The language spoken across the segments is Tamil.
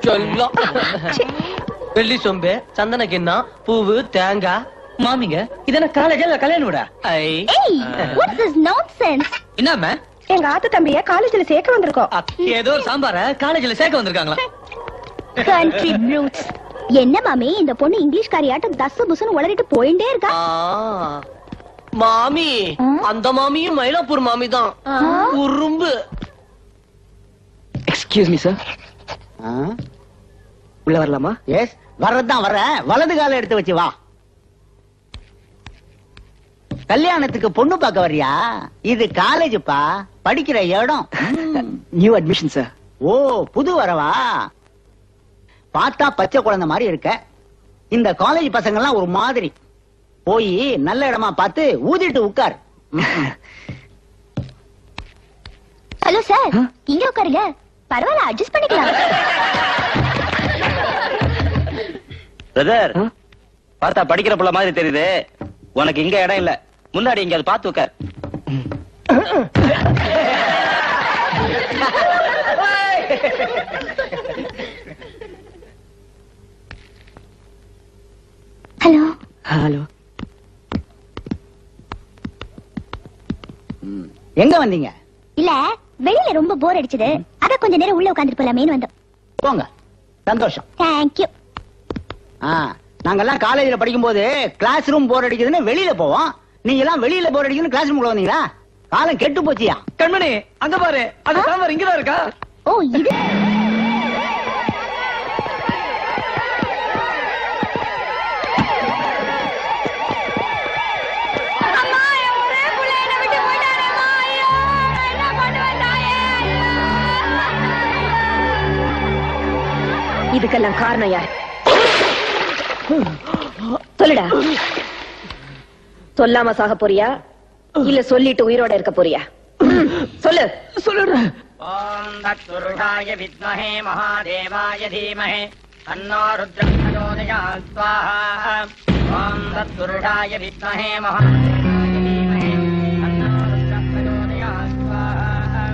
சொல்லம். வெள்ளி சொம்பு, சந்தன கிண்ணம், பூவு, தேங்காய். மாமிங்க இதென்ன காலேஜ்ல கல்யாணம் விடா? என்னம்மா? எங்க ஆத்து தம்பிய காலேஜ்ல சேர்க்க வந்திருக்கோம். ஏதோ ஒரு சாம்பார காலேஜ்ல சேர்க்க வந்திருக்காங்களா? கண்ட்ரி ப்ளூட்ஸ். என்ன மாமி இந்த பொண்ணு இங்கிலீஷ்காரியாட்டம் தசு புசுன்னு உளறிட்டு போயிட்டே இருக்கா? மாமி அந்த மாமியும் மயிலாப்பூர் மாமி தான். குறும்பு. எக்ஸ்கியூஸ் மீ சார், உள்ள வரலாமா? எஸ், வர்றதுதான் வர்றேன். வலது கால எடுத்து வச்சு வா. கல்யாணத்துக்கு பொண்ணு பார்க்க வர்றியா? இது காலேஜ்ப்பா, படிக்கிற இடம். New admission sir. ஓ, புது வரவா? பார்த்தா பச்சை குழந்தை மாதிரி இருக்க. இந்த காலேஜ் பசங்க எல்லாம் ஒரு மாதிரி. போய் நல்ல இடமா பார்த்து ஊதிட்டு உட்கார். ஹலோ சார், இங்க உட்காருங்க. பரவாயில்ல, அட்ஜஸ்ட் பண்ணிக்கலாம். பிரதர், பார்த்தா படிக்கிற புள்ள மாதிரி தெரியுது. உனக்கு இங்க இடம் இல்ல, முன்னாடி இங்க அதை பார்த்து உட்கார். ஹலோ. ஹலோ. எங்க வந்தீங்க? இல்ல, வெளியில ரொம்ப போர் அடிச்சது. அத கொஞ்ச நேரம் உள்ள உட்கார்ந்துட்டு போலாமேன்னு வந்தோம். போங்க, சந்தோஷம். தேங்க்யூ. நாங்கெல்லாம் காலேஜ்ல படிக்கும் போது கிளாஸ் ரூம் போர் அடிக்குதுன்னு வெளியில போவோம். நீங்க எல்லாம் வெளியில போர் அடிக்குதுன்னு கிளாஸ் ரூம்ல வந்தீங்களா? காலம் கெட்டு போச்சியா? கண்மணி, அங்க பாரு, அந்த சாம்பார் இங்கதான் இருக்கா? ஓ, இது இதுக்கெல்லாம் காரணம் யார்? சொல்லுடா. சொல்லாம சாக போறியா இல்ல சொல்லிட்டு உயிரோட இருக்க போறியா? சொல்லு. சொல்லுடா. ஓம் தத்புருஷாய வித்மஹே மகாதேவாய தீமஹே தன்னோ ருத்ரः பிரச்சோதயாத் ஸ்வாஹா. ஓம் தத்புருஷாய வித்மஹே மகாதேவாய தீமஹே தன்னோ ருத்ரः பிரச்சோதயாத் ஸ்வாஹா.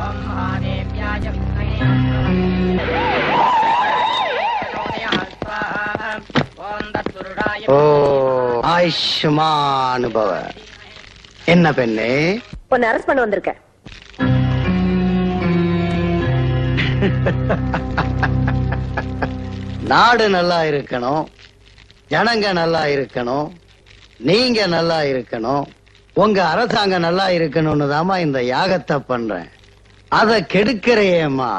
ஓம் மகாதேவ்யாய வித்மஹே ஓ ஆயுஷ்மான் பவ. என்ன பெண்ணே? உன்னை அரெஸ்ட் பண்ண வந்திருக்க. நாடு நல்லா இருக்கணும், ஜனங்க நல்லா இருக்கணும், நீங்க நல்லா இருக்கணும், உங்க அரசாங்கம் நல்லா இருக்கணும்னு தாமா இந்த யாகத்தை பண்றேன். அத கெடுக்கிறையேம்மா.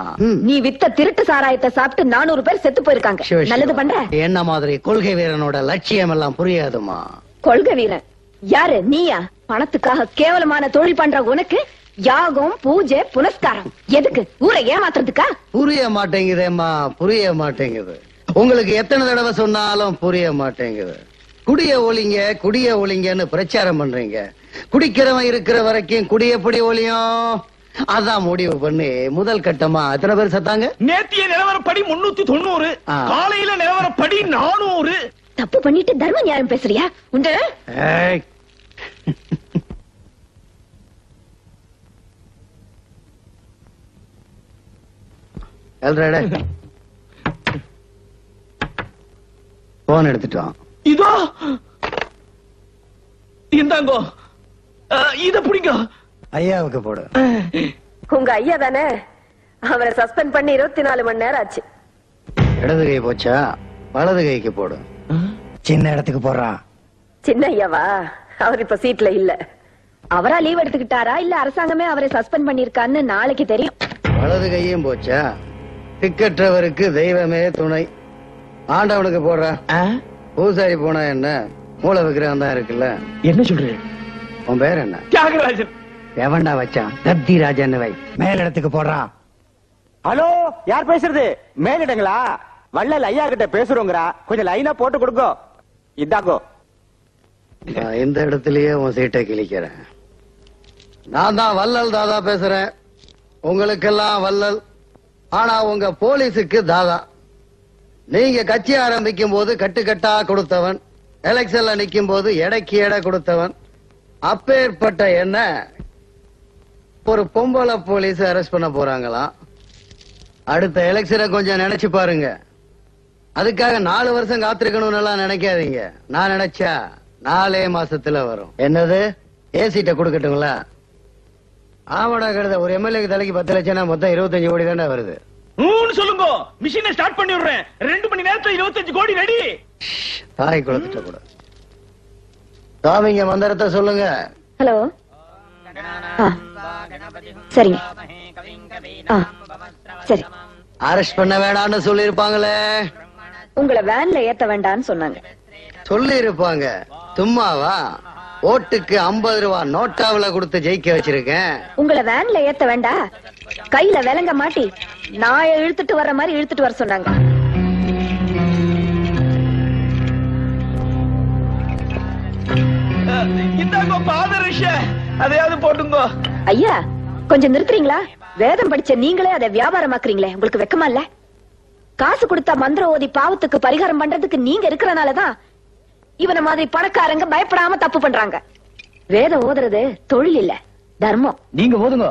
நீ வித்த திருட்டு சாராயத்தை சாப்பிட்டு 400 பேர் செத்து போயிருக்காங்க. நல்லது பண்ற. என்ன மாதிரி கொள்கை வீரனோட லட்சியம் எல்லாம் புரியாதுமா. கொள்கை வீரன் யாரு? நீயா? பணத்துக்காக கேவலமான தொழில் பண்ற உனக்கு யாகம், பூஜை, புனஸ்காரம் எதுக்கு? ஊரை ஏமாத்துறதுக்கா? புரிய மாட்டேங்குதேம்மா, புரிய மாட்டேங்குது. உங்களுக்கு எத்தனை தடவை சொன்னாலும் புரிய மாட்டேங்குது. குடிய ஒளிங்க, குடிய ஒளிங்கன்னு பிரச்சாரம் பண்றீங்க. குடிக்கிறவன் இருக்கிற வரைக்கும் குடி எப்படி ஒளியும்? அதான் முடிவு பண்ணி முதல் கட்டமா எத்தனை பேர் செத்தாங்க? நேத்திய நிலவரப்படி 390, காலையில நிலவரப்படி 400. தப்பு பண்ணிட்டு தர்ம நியாயம் பேசுறியா? உண்டு. போன் எடுத்துட்டோம். இதோ இந்தாங்கோ, இத புடிங்க. ஐயாவுக்கு போடு. உங்க ஐயா தானே? அவரை சஸ்பெண்ட் பண்ணி 24 மணி நேரம் ஆச்சு. இடது கை போச்சா? வலது கைக்கு போடு. சின்ன இடத்துக்கு போடுறான். சின்ன ஐயாவா? அவர் இப்ப சீட்ல இல்ல. அவரா லீவ் எடுத்துக்கிட்டாரா இல்ல அரசாங்கமே அவரை சஸ்பெண்ட் பண்ணிருக்கான்னு நாளைக்கு தெரியும். வலது கையும் போச்சா? திக்கற்றவருக்கு தெய்வமே துணை. ஆண்டவனுக்கு போடுற. பூசாரி போனா என்ன, மூல விக்கிரகம் தான் இருக்குல்ல. என்ன சொல்றேன்? உன் பேர் என்ன? தியாகராஜன். எவன்டா வச்சான்? தத்தி ராஜன் வை. மேல் இடத்துக்கு போடுறான். ஹலோ, யார் பேசுறது? மேலிடங்களா? வள்ளல் ஐயா கிட்ட பேசுறோங்கறா, கொஞ்சம் லைனா போட்டு கொடுங்கோ. இதாங்கோ. இந்த இடத்துலயே உன் சீட்டை கிழிக்கிறேன். நான் தான் வள்ளல் தாதா பேசுறேன். உங்களுக்கெல்லாம் வள்ளல், ஆனா உங்க போலீஸுக்கு தாதா. நீங்க கட்சி ஆரம்பிக்கும் போது கட்டுக்கட்டா கொடுத்தவன், எலெக்ஷன்ல நிக்கும் போது எடைக்கு எடை கொடுத்தவன். அப்பேற்பட்ட என்ன ஒரு பொம்பளை போலீஸ் அரெஸ்ட் பண்ண போறாங்களாம். அடுத்த எலெக்ஷனை கொஞ்சம் நினைச்சு பாருங்க. அதுக்காக 4 வருஷம் காத்திருக்கணும்னு எல்லாம் நினைக்காதீங்க. நான் நினைச்சா 4 மாசத்துல வரும். என்னது ஏசிட்ட கொடுக்கட்டுங்களா? ஆமாடா கழுத, ஒரு எம்எல்ஏக்கு தலைக்கு 10 லட்சம், மொத்தம் 25 கோடி தானே வருது. சொல்லுங்க, மிஷினை ஸ்டார்ட் பண்ணி விடுறேன். 2 மணி நேரத்துல 25 கோடி ரெடி. தாய் குளத்துட்ட கூட சாமிங்க மந்திரத்தை சொல்லுங்க. ஹலோ. சரிங்க. சரி. அரெஸ்ட் பண்ண வேண்டாம்னு சொல்லி இருப்பாங்களே. உங்களை வேன்ல ஏத்த வேண்டாம்னு சொன்னாங்க. சொல்லி இருப்பாங்க. சும்மாவா? ஓட்டுக்கு 50 ரூபாய் நோட்டாவில கொடுத்து ஜெயிக்க வச்சிருக்கேன். உங்களை வேன்ல ஏத்த வேண்டாம், கையில விலங்க மாட்டி நான் இழுத்துட்டு வர்ற மாதிரி இழுத்துட்டு வர சொன்னாங்க. இந்தாங்க பாதரிஷ, அதையாவது போட்டுங்க. ஐயா கொஞ்சம் நிறுத்துறீங்களா? வேதம் படிச்ச நீங்களே அதை வியாபாரமாக்குறீங்களே, உங்களுக்கு வெக்கமா இல்ல? காசு கொடுத்தா மந்திரம் ஓதி பாவத்துக்கு பரிகாரம் பண்றதுக்கு நீங்க இருக்கிறனாலதான் இவன மாதிரி பணக்காரங்க பயப்படாம தப்பு பண்றாங்க. வேதம் ஓதுறது தொழில் இல்ல, தர்மம். நீங்க ஓதுங்க.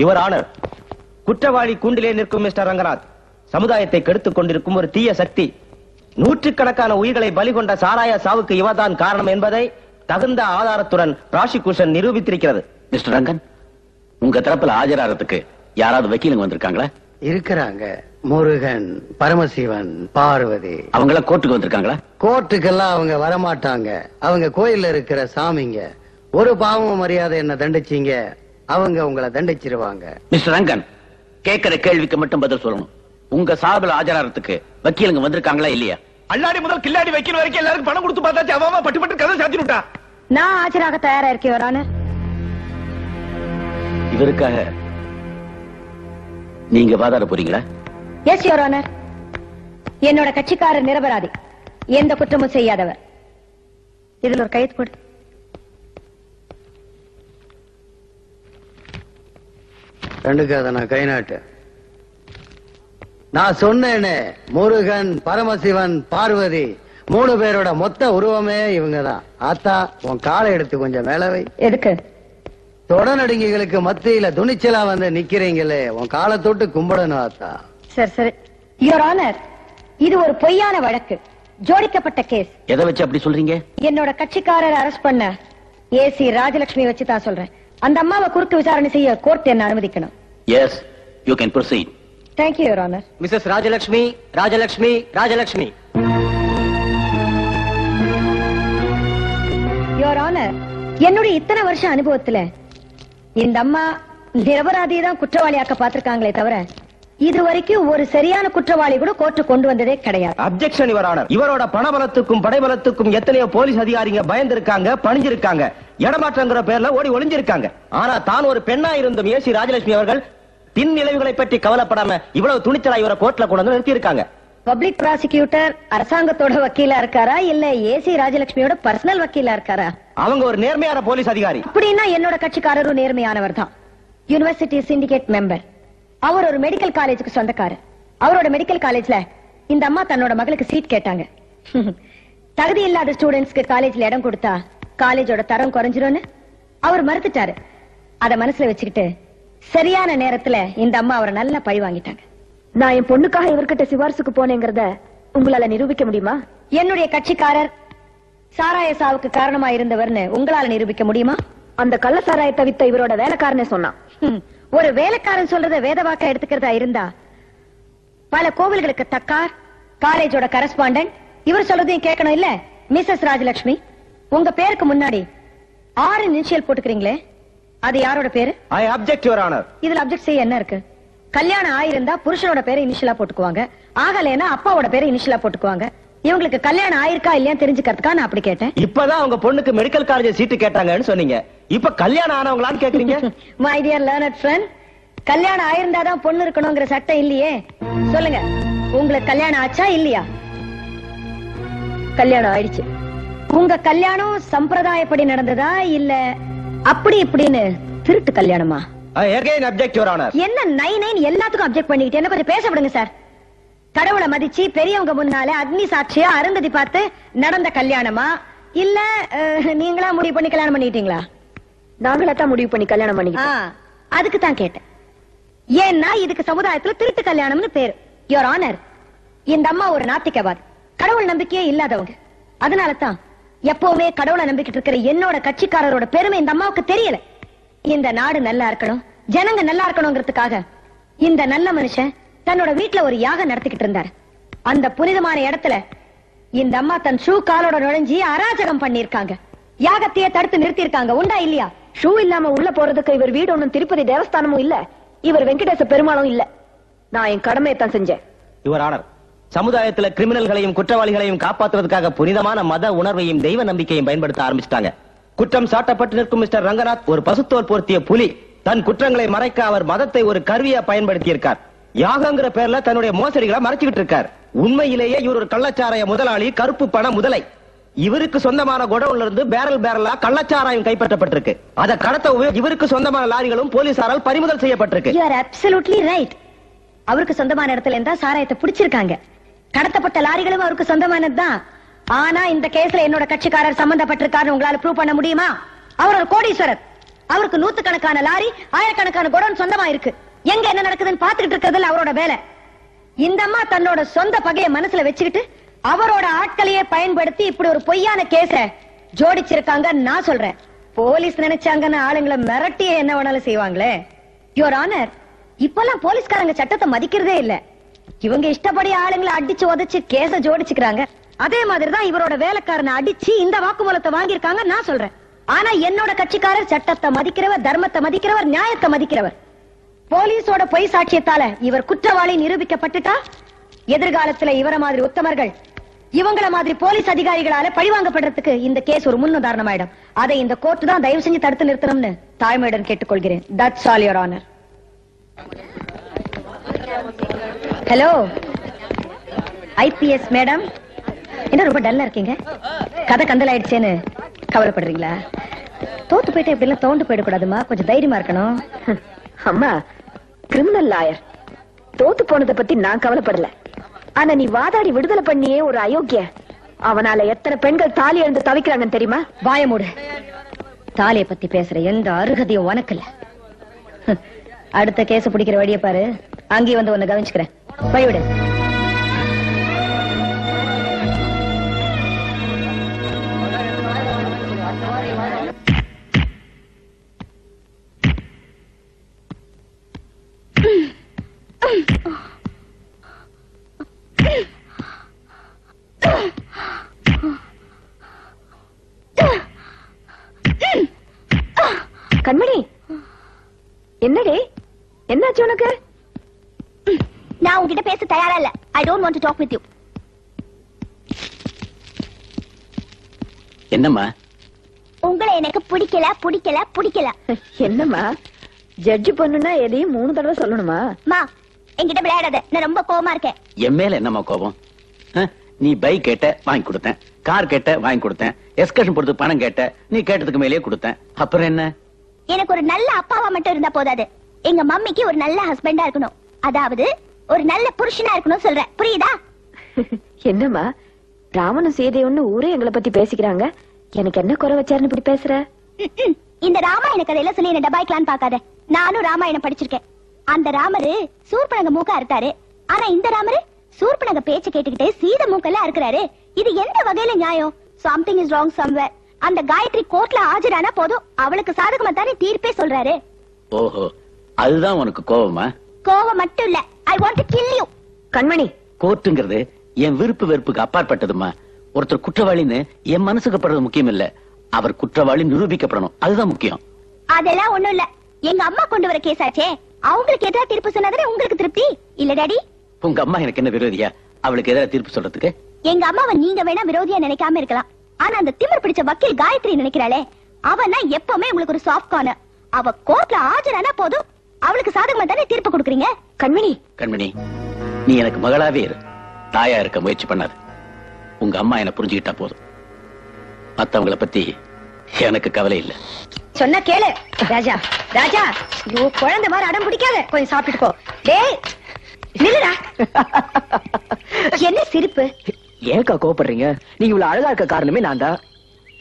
யுவர் ஆனர், குற்றவாளி கூண்டிலே நிற்கும் மிஸ்டர் ரங்கநாத் சமுதாயத்தை கெடுத்துக் கொண்டிருக்கும் ஒரு தீய சக்தி. நூற்றுக்கணக்கான உயிர்களை பலி கொண்ட சாராய சாவுக்கு இவர்தான் காரணம் என்பதை தகுந்த ஆதாரத்துடன் பிராசிக்யூஷன் நிரூபித்திருக்கிறது. மிஸ்டர் ரங்கன், உங்க தரப்புல ஆஜராகிறதுக்கு யாராவது வக்கீலுங்க வந்திருக்காங்களா? இருக்கிறாங்க. முருகன், பரமசிவன், பார்வதி. அவங்கள கோர்ட்டுக்கு வந்திருக்காங்களா? கோர்ட்டுக்கெல்லாம் அவங்க வரமாட்டாங்க. அவங்க கோயில்ல இருக்கிற சாமிங்க. ஒரு பாவமும் மரியாதை என்ன தண்டிச்சீங்க, அவங்க உங்களை தண்டிச்சிருவாங்க. மிஸ்டர் ரங்கன், கேட்கிற கேள்விக்கு மட்டும் பதில் சொல்லணும். உங்க சார்பில் ஆஜராகிறதுக்கு வக்கீலுங்க வந்திருக்காங்களா இல்லையா? அல்லாடி முதல் கில்லாடி வைக்கிற வரைக்கும் எல்லாருக்கும் பணம் கொடுத்து பார்த்தாச்சு. அவாமா பட்டு பட்டு கதை சாத்தி விட்டா. நான் ஆஜராக தயாரா இருக்கேன் யுவர் ஆனர். இதற்காக நீங்க வாதாட போறீங்களா? Yes your honour. என்னோட கட்சிக்காரர் நிரபராதி, எந்த குற்றமும் செய்யாதவர். இதுல ஒரு கையெழுத்து போடு. கண்டுக்காத, நான் கை நாட்டு. நான் சொன்னேனே, முருகன், பரமசிவன், பார்வதி 3 பேரோட மொத்த உருவமே இவங்கதான். ஆத்தா, உன் காலை எடுத்து கொஞ்சம் மேல வை. எதுக்கு? தொடநடுங்கிகளுக்கு மத்தியில துணிச்சலா வந்து நிக்கிறீங்களே, உன் காலை தொட்டு கும்பிடணும் ஆத்தா. சரி சரி யுவர் ஆனர், இது ஒரு பொய்யான வழக்கு, ஜோடிக்கப்பட்ட கேஸ். எதை வச்சு அப்படி சொல்றீங்க? என்னோட கட்சிக்காரர் அரெஸ்ட் பண்ண ஏசி ராஜலட்சுமி வச்சு தான் சொல்றேன். அந்த அம்மாவை குறுக்கு விசாரணை செய்ய கோர்ட் என்ன அனுமதிக்கணும். Yes, you can proceed. Thank you your honour. Mrs Rajalakshmi, Rajalakshmi, Rajalakshmi. Your honour, என்னுடைய இத்தனை வருஷ அனுபவத்துல இந்த அம்மா நிரபராதியை தான் குற்றவாளியாக்க பாத்திருக்காங்களே தவிர இதுவரைக்கும் ஒரு சரியான குற்றவாளி கூட கோர்ட்டு கொண்டு வந்ததே கிடையாது. Objection your honour. இவரோட பணபலத்துக்கும் படைபலத்துக்கும் எத்தனையோ போலீஸ் அதிகாரிங்க பயந்திருக்காங்க, பணிஞ்சிருக்காங்க, இடமாற்றங்கிற பேர்ல ஓடி ஒளிஞ்சிருக்காங்க. ஆனா தான் ஒரு பெண்ணா இருந்தும் ஏசி ராஜலட்சுமி அவர்கள் பின் விளைவுகளை பற்றி கவலைப்படாம இவ்வளவு துணிச்சலா இவரை கோர்ட்ல கொண்டு வந்து நிறுத்தி இருக்காங்க. பப்ளிக் ப்ராசிக்யூட்டர் அரசாங்கத்தோட வக்கீலா இருக்காரா இல்ல ஏசி ராஜலட்சுமியோட பர்சனல் வக்கீலா இருக்காரா? அவங்க ஒரு நேர்மையான போலீஸ் அதிகாரி. அப்படின்னா என்னோட கட்சிக்காரரும் நேர்மையானவர் தான். University syndicate member. அவர் ஒரு மெடிக்கல் காலேஜுக்கு சொந்தக்காரர். அவரோட மெடிக்கல் காலேஜ்ல இந்த அம்மா தன்னோட மகளுக்கு சீட் கேட்டாங்க. தகுதி இல்லாத ஸ்டூடெண்ட்ஸ்க்கு காலேஜ்ல இடம் கொடுத்தா காலேஜோட தரம் குறைஞ்சிரும்னு அவர் மறுத்துட்டாரு. அத மனசுல வச்சுக்கிட்டு சரியான நேரத்துல இந்த அம்மா அவரை நல்லா பழி வாங்கிட்டாங்க. நான் என் பொண்ணுக்காக இவர்கிட்ட சிபாரிசுக்கு போனேங்கிறத உங்களால நிரூபிக்க முடியுமா? என்னுடைய கட்சிக்காரர் சாராய சாவுக்கு காரணமா இருந்தவர்னு உங்களால நிரூபிக்க முடியுமா? அந்த கள்ள சாராயத்தை வித்த இவரோட வேலைக்காரனே சொன்னான். ஒரு வேலைக்காரன் சொல்றத வேதவாக்கா எடுத்துக்கிறதா இருந்தா பல கோவில்களுக்கு தக்கார், காலேஜோட கரஸ்பாண்டன்ட் இவர் சொல்றதையும் கேட்கணும் இல்ல? மிஸ்ஸஸ் ராஜலட்சுமி, உங்க பேருக்கு முன்னாடி 6 இனிஷியல் போட்டுக்கிறீங்களே, அது யாரோட பேரு? ஐ அப்ஜெக்ட் யுவர் ஆனர். இதுல அப்ஜெக்ட் செய்ய என்ன இருக்கு? கல்யாணம் ஆயிருந்தா புருஷனோட பேரை இனிஷியலா போட்டுக்குவாங்க, ஆகலைன்னா அப்பாவோட பேரை இனிஷியலா போட்டுக்குவாங்க. இவங்களுக்கு கல்யாணம் ஆயிருக்கா இல்லையா தெரிஞ்சுக்கிறதுக்கா நான் அப்படி கேட்டேன். இப்பதான் அவங்க பொண்ணுக்கு மெடிக்கல் காலேஜ் சீட்டு கேட்டாங்கன்னு சொன்னீங்க. இப்ப கல்யாணம் ஆனவங்களான்னு கேக்குறீங்க? மை டியர் லேர்னட் ஃப்ரெண்ட், கல்யாணம் ஆயிருந்தாதான் பொண்ணு இருக்கணுங்கிற சட்டம் இல்லையே. சொல்லுங்க, உங்களுக்கு கல்யாணம் ஆச்சா இல்லையா? கல்யாணம் ஆயிடுச்சு. உங்க கல்யாணம் சம்பிரதாயப்படி நடந்ததா இல்ல அப்படி இப்படின்னு திருட்டு கல்யாணமா? Again object your honor. என்ன நைன் எல்லாத்துக்கும் அப்ஜெக்ட் பண்ணிக்கிட்டு என்ன கொஞ்சம் பேச விடுங்க சார். கடவுளை மதிச்சு பெரியவங்க முன்னால அக்னி சாட்சியா அருந்ததி பார்த்து நடந்த கல்யாணமா இல்ல நீங்களா முடிவு பண்ணி கல்யாணம் பண்ணிட்டீங்களா? நாங்களா தான் முடிவு பண்ணி கல்யாணம் பண்ணிக்கிட்டோம். அதுக்கு தான் கேட்டேன். ஏன்னா இதுக்கு சமுதாயத்துல திருட்டு கல்யாணம்னு பேரு. யுவர் ஆனர், இந்த அம்மா ஒரு நாத்திகவாதி, கடவுள் நம்பிக்கையே இல்லாதவங்க. அதனால தான் எப்பவுமே கடவுளை நம்பிக்கிட்டு இருக்கிற என்னோட கட்சிக்காரரோட பெருமை இந்த அம்மாவுக்கு தெரியல. இந்த நாடு நல்லா இருக்கணும், ஜனங்க நல்லா இருக்கணும்ங்கிறதுக்காக இந்த நல்ல மனுஷன் தன்னோட வீட்டுல ஒரு யாகம் நடத்திக்கிட்டு இருந்தார். அந்த புனிதமான இடத்துல இந்த அம்மா தன் ஷூ காலோட நுழைஞ்சி அராஜகம் பண்ணிருக்காங்க. யாகத்தையே தடுத்து நிறுத்தி இருக்காங்க. உண்டா இல்லையா? ஷூ இல்லாம உள்ள போறதுக்கு இவர் வீடு ஒண்ணும் திருப்பதி தேவஸ்தானமும் இல்ல, இவர் வெங்கடேச பெருமாளும் இல்ல. நான் என் கடமையை தான் செஞ்சேன். யுவர் ஆனர், சமுதாயத்துல கிரிமினல்களையும் குற்றவாளிகளையும் காப்பாற்றுவதற்காக புனிதமான மத உணர்வையும் தெய்வ நம்பிக்கையும் பயன்படுத்த ஆரம்பிச்சிட்டாங்க. குற்றம் சாட்டப்பட்டு நிற்கும் மிஸ்டர் ரங்கநாத் ஒரு பசுத்தோல் போர்த்திய புலி. தன் குற்றங்களை மறைக்க அவர் மதத்தை ஒரு கருவியா பயன்படுத்தி இருக்கார். யாகங்கிற பேர்ல தன்னுடைய மோசடிகளை மறைச்சுக்கிட்டு இருக்கார். உண்மையிலேயே இவர் ஒரு கள்ளச்சாராய முதலாளி, கருப்பு பண முதலை. இவருக்கு சொந்தமான குடவுன்ல இருந்து பேரலா கள்ளச்சாராயம் கைப்பற்றப்பட்டிருக்கு. அதை கடத்த இவருக்கு சொந்தமான லாரிகளும் போலீசாரால் பறிமுதல் செய்யப்பட்டிருக்கு. You are absolutely right. அவருக்கு சொந்தமான இடத்துல இருந்தா சாராயத்தை பிடிச்சிருக்காங்க. கடத்தப்பட்ட லாரிகளும் அவருக்கு சொந்தமானதுதான். ஆனா இந்த கேஸ்ல என்னோட கட்சிக்காரர் சம்பந்தப்பட்டிருக்காரு உங்களால ப்ரூவ் பண்ண முடியுமா? அவர் ஒரு கோடீஸ்வரர். அவருக்கு நூத்துக்கணக்கான லாரி, ஆயிரக்கணக்கான குடோன் சொந்தமா இருக்கு. எங்க என்ன நடக்குதுன்னு பாத்துக்கிட்டு இருக்கிறதுல அவரோட வேலை. இந்த அம்மா தன்னோட சொந்த பகையை மனசுல வச்சுக்கிட்டு அவரோட ஆட்களையே பயன்படுத்தி இப்படி ஒரு பொய்யான கேஸ ஜோடிச்சிருக்காங்க. நான் சொல்றேன், போலீஸ் நினைச்சாங்கன்னு ஆளுங்களை மிரட்டியே என்ன வேணாலும் செய்வாங்களே. யுவர் ஆனர், இப்பெல்லாம் போலீஸ்காரங்க சட்டத்தை மதிக்கிறதே இல்ல. இவங்க இஷ்டப்படி ஆளுங்களை அடிச்சு உதைச்சு கேஸ ஜோடிச்சுக்கிறாங்க. அதே மாதிரிதான் இவரோட வேலைக்காரனை அடிச்சு இந்த வாக்குமூலத்தை வாங்கியிருக்காங்க. நான் சொல்றேன், ஆனா என்னோட கட்சிக்காரர் சட்டத்தை மதிக்கிறவர், தர்மத்தை மதிக்கிறவர், நியாயத்தை மதிக்கிறவர். போலீஸோட பொய் சாட்சியத்தால இவர் குற்றவாளி நிரூபிக்கப்பட்டுட்டா எதிர்காலத்துல இவர மாதிரி உத்தமர்கள் இவங்கள மாதிரி போலீஸ் அதிகாரிகளால பழிவாங்கப்படுறதுக்கு இந்த கேஸ் ஒரு முன் உதாரணமாயிடும். அதை இந்த கோர்ட் தான் தயவு செஞ்சு தடுத்து நிறுத்தணும்னு தாழ்மையுடன் கேட்டுக்கொள்கிறேன். That's all, Your Honor. Hello IPS madam, என்ன ரொம்ப டல்லா இருக்கீங்க? கதை கந்தல் ஆயிடுச்சேன்னு கவலைப்படுறீங்களா? தோத்து போயிட்டு இப்படி எல்லாம் தோண்டு போயிடக்கூடாதுமா, கொஞ்சம் தைரியமா இருக்கணும். அம்மா கிரிமினல் லாயர், தோத்து போனதை பத்தி நான் கவலைப்படல. ஆனா நீ வாதாடி விடுதலை பண்ணியே ஒரு அயோக்கிய. அவனால எத்தனை பெண்கள் தாலி எழுந்து தவிக்கிறாங்கன்னு தெரியுமா? வாய மூடு. தாலியை பத்தி பேசுற எந்த அருகதையும் உனக்கு இல்ல. அடுத்த கேஸ பிடிக்கிற வழிய பாரு, அங்கேயே வந்து உன்னை கவனிச்சுக்கிறேன். வழிவிடு. கண்மணி, என்னடி என்னாச்சு உனக்கு? நான் உன்கிட்ட பேச தயாரா இல்ல. I don't want to talk with you. என்னம்மா? உங்களை எனக்கு பிடிக்கல பிடிக்கல பிடிக்கல. என்னம்மா, ஜட்ஜ் பொண்ணுன்னா எதையும் 3 தடவை சொல்லணுமா? மா, என்கிட்ட விளையாடாத, நான் ரொம்ப கோவமா இருக்கேன். என் மேல என்னம்மா கோபம்? நீ பைக் கேட்ட வாங்கி கொடுத்தேன், கார் கேட்ட வாங்கி கொடுத்தேன், எஸ்கர்ஷன் போறது பணம் கேட்ட, நீ கேட்டதுக்கு மேலேயே கொடுத்தேன். அப்புறம் என்ன? எனக்கு ஒரு நல்ல அப்பாவா மட்டும் இருந்தா போதாது. எங்க மம்மிக்கு ஒரு நல்ல ஹஸ்பண்டா இருக்கணும், அதாவது ஒரு நல்ல புருஷனா இருக்கணும் சொல்றேன், புரியுதா? என்னம்மா, ராமனும் சீதையும் ஊரே எங்களை பத்தி பேசிக்கிறாங்க. எனக்கு என்ன குறை வச்சாருன்னு இப்படி பேசுற? இந்த ராமாயண கதையில சொல்லி என்ன டபாய்க்கலான்னு பாக்காத. நானும் ராமாயணம் படிச்சிருக்கேன். அந்த ராமரு சூர்பனக மூக்க அறுத்தாரு. ஆனா இந்த ராமரு சூர்பனக பேச்ச கேட்டுக்கிட்டே சீதை மூக்கெல்லாம் அறுக்கிறாரு. இது எந்த வகையில நியாயம்? Something is wrong somewhere. அந்த காயத்ரி கோர்ட்ல ஆஜரானா போதும், அவளுக்கு சாதகமா தானே தீர்ப்பே சொல்றாரு. ஓஹோ, அதுதான் உனக்கு கோபமா? கோவம் மட்டும் இல்ல, I want to kill you. கண்மணி, கோர்ட்டுங்கிறது என் விருப்பு வெறுப்புக்கு அப்பாற்பட்டதுமா. ஒருத்தர் குற்றவாளின்னு என் மனசுக்கு படுறது முக்கியம் இல்ல, அவர் குற்றவாளி நிரூபிக்கப்படணும், அதுதான் முக்கியம். அதெல்லாம் ஒண்ணும் இல்ல. எங்க அம்மா கொண்டு வர கேஸ் ஆச்சே, அவங்களுக்கு எதிராக தீர்ப்பு சொன்னதானே உங்களுக்கு திருப்தி இல்ல டாடி? உங்க அம்மா எனக்கு என்ன விரோதியா அவளுக்கு எதிராக தீர்ப்பு சொல்றதுக்கு? எங்க அம்மாவை நீங்க வேணா விரோதியா நினைக்காம இருக்கலாம், ஆனா அந்த திமிர் பிடிச்ச வக்கீல் காயத்ரி நினைக்கிறாளே, அவனா எப்பவுமே உங்களுக்கு ஒரு சாஃப்ட் கார்னர். அவ கோர்ட்ல ஆஜரானா போதும், அவளுக்கு சாதகமா தானே தீர்ப்பு கொடுக்குறீங்க. கண்மணி, நீ எனக்கு மகளாவே இரு, தாயா இருக்க முயற்சி பண்ணாது. உங்க அம்மா என்ன புரிஞ்சுக்கிட்டா போதும், மத்தவங்களை பத்தி எனக்கு கவலை இல்ல. சொன்ன கேளு ராஜா. ராஜா, குழந்தை மாதிரி அடம் பிடிக்காத, கொஞ்சம் சாப்பிட்டு போ. டேய் நில்லுடா. என்ன சிரிப்பு? ஏன்க்கா கோபப்படுறீங்க? நீங்க இவ்வளவு அழகா இருக்க காரணமே நான் தான்.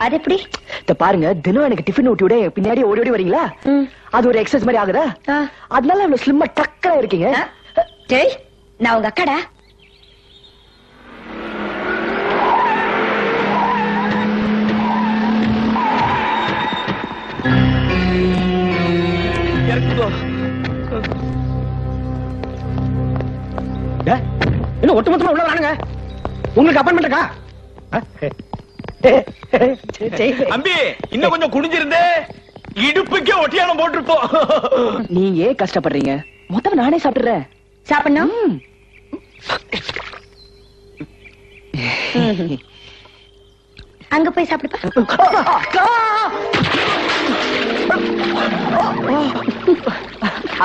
அது எப்படி? இத பாருங்க, தினம் எனக்கு டிஃபன் ஊட்டி விட பின்னாடி ஓடி ஓடி வரீங்களா? அது ஒரு எக்ஸசைஸ் மாதிரி ஆகுதா? அதனால இவ்வளவு ஸ்லிம்மா டக்கரா இருக்கீங்க. டேய், நான் உங்க அக்காடா. இன்னும் ஒட்டுமொத்தமா உள்ள வரானுங்க. உங்களுக்கு அப்பாயின்மெண்ட்டா? அம்பி, இன்னும் கொஞ்சம் குனிஞ்சிருந்தே இடுப்புக்கே ஒட்டியானம் போட்டிருப்போம். நீங்க ஏன் கஷ்டப்படுறீங்க? மொத்தம் நானே சாப்பிடுறேன். சாப்பிடணும். அங்க போய் சாப்பிடுப்பா.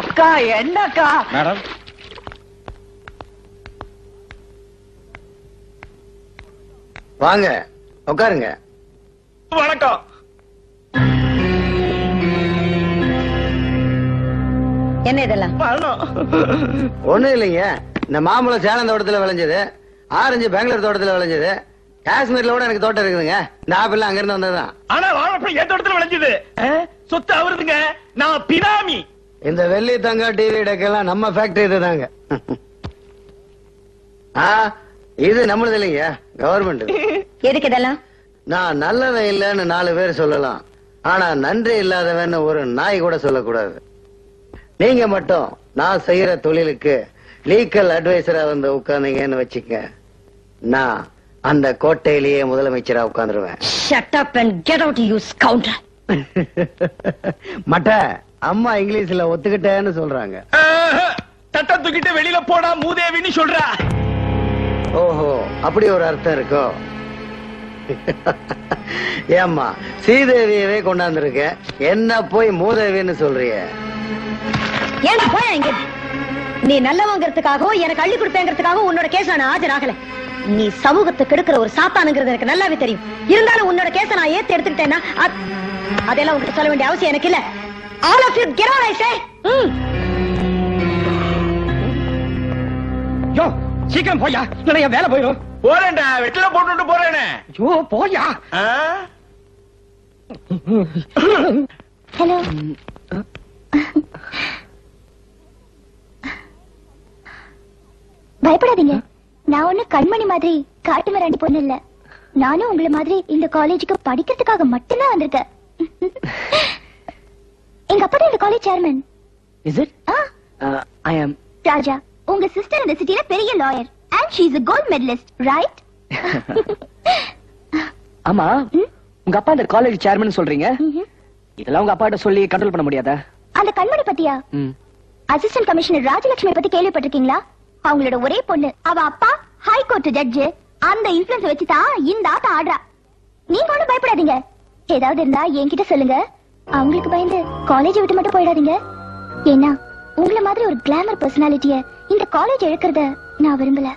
அக்கா, என்ன அக்கா? மேடம், வாங்க உட்காருங்க. வணக்கம். என்ன இதெல்லாம்? ஒண்ணும் இல்லைங்க, இந்த மாம்பழம் சேலம் தோட்டத்துல விளைஞ்சது, ஆரஞ்சு பெங்களூர் தோட்டத்துல விளைஞ்சது, காஷ்மீர்ல கூட எனக்கு தோட்டம் இருக்குதுங்க. இந்த ஆப்பிள் அங்க இருந்து வந்ததுதான். ஆனா வாழைப்பழம் என் தோட்டத்துல விளைஞ்சது. சொத்து அவருதுங்க, நான் பினாமி. இந்த வெள்ளி தங்க டிவி டெக்கெல்லாம் நம்ம ஃபேக்டரி இதுதாங்க. இது நம்மளது இல்லைங்க, கவர்மெண்ட். எதுக்கு இதெல்லாம்? நான் நல்லவன் இல்லைன்னு 4 பேர் சொல்லலாம், ஆனா நன்றி இல்லாதவன் ஒரு நாய் கூட சொல்லக்கூடாது. நீங்க மட்டும் நான் செய்யற தொழிலுக்கு லீகல் அட்வைசரா வந்து உட்கார்ந்தீங்கன்னு வச்சுக்க, நான் அந்த கோட்டையிலேயே முதலமைச்சரா உட்கார்ந்துருவேன். Shut up and get out, you scoundrel. மட்ட அம்மா இங்கிலீஷ்ல ஒத்துக்கிட்டேன்னு சொல்றாங்க. தட்ட தூக்கிட்டு வெளியில போடா மூதேவின்னு சொல்றா. ஓஹோ, அப்படி ஒரு அர்த்தம் இருக்கோ? ஏம்மா, ஸ்ரீதேவியவே கொண்டாந்துருக்க, என்ன போய் மூதேவின்னு சொல்றிய? ஏன் போய் இங்க? நீ நல்லவங்கிறதுக்காகவும் எனக்கு அள்ளி கொடுப்பேங்கிறதுக்காகவும் உன்னோட கேஸ் நான் ஆஜராகல. நீ சமூகத்தை கெடுக்கிற ஒரு சாத்தானுங்கிறது எனக்கு நல்லாவே தெரியும். இருந்தாலும் உன்னோட கேஸ நான் ஏத்து எடுத்துக்கிட்டேன்னா அதெல்லாம் உங்களுக்கு சொல்ல வேண்டிய அவசியம் எனக்கு இல்ல. All of you get out, I say. யோ, சீக்கிரம் போயா, இல்ல என் வேலை போயிடும். போறேன்டா, வெட்டில போட்டுட்டு போறேனே. யோ, போயா. ஹலோ. பயப்படாதீங்க, நான் ஒண்ணு கண்மணி மாதிரி காட்டு மிராண்டி பொண்ணு இல்ல. நானும் உங்களை மாதிரி இந்த காலேஜுக்கு படிக்கிறதுக்காக மட்டும்தான் வந்திருக்கேன். எங்க அப்பா தான் இந்த college chairman. Is it? I am. ராஜா, உங்க சிஸ்டர் இந்த சிட்டில பெரிய lawyer and she is a gold medalist, right? ஆமா, உங்க அப்பா இந்த காலேஜ் சேர்மன் சொல்றீங்க. இதெல்லாம் உங்க அப்பாட்ட சொல்லி கண்ட்ரோல் பண்ண முடியாதா? அந்த கண்மணி பத்தியா? அசிஸ்டன்ட் கமிஷனர் ராஜலட்சுமி பத்தி கேள்விப்பட்டிருக்கீங்களா? அவங்களோட ஒரே பொண்ணு. அவ அப்பா ஹை கோர்ட் ஜட்ஜ். அந்த இன்ஃப்ளூயன்ஸ் வச்சு தான் இந்த ஆட்ட ஆடுறா. நீங்க ஒண்ணும் பயப்படாதீங்க. ஏதாவது இருந்தா என்கிட்ட சொல்லுங்க. அவங்களுக்கு பயந்து காலேஜை விட்டு மட்டும் போயிடாதீங்க. ஏன்னா உங்களை மாதிரி ஒரு கிளாமர் பர்சனாலிட்டிய இந்த காலேஜ் இழக்கிறத நான் விரும்பல.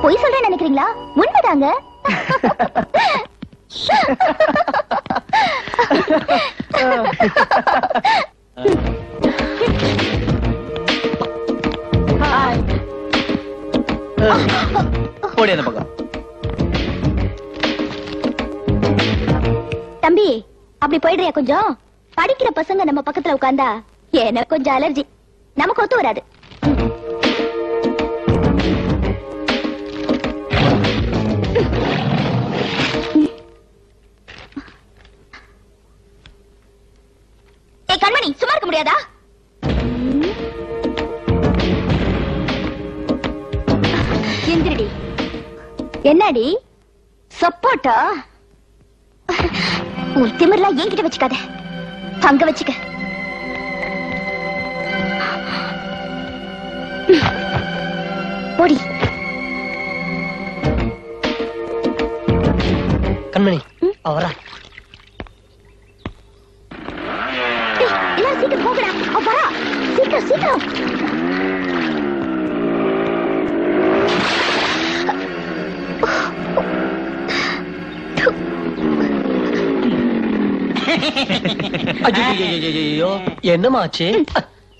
பொய் சொல்றேன்னு நினைக்கிறீங்களா? உண்மைதாங்க. போடி அந்த பக்கம். தம்பி, அப்படி போயிடுறியா? கொஞ்சம் படிக்கிற பசங்க நம்ம பக்கத்துல உட்கார்ந்தா எனக்கு கொஞ்சம் அலர்ஜி, நமக்கு ஒத்து வராது. ஏய் கண்மணி, சும்மா இருக்க முடியாதா? எந்திரடி. என்னடி சப்போட்டா? உன் திமிர்லாம் என்கிட்ட வச்சுக்காத, அங்க வச்சுக்க. ஓடி. கண்மணி அவரா? எல்லாரும் சீக்கிரம் போகடா, அவரா. சீக்கிரம் சீக்கிரம். என்னமாச்சு?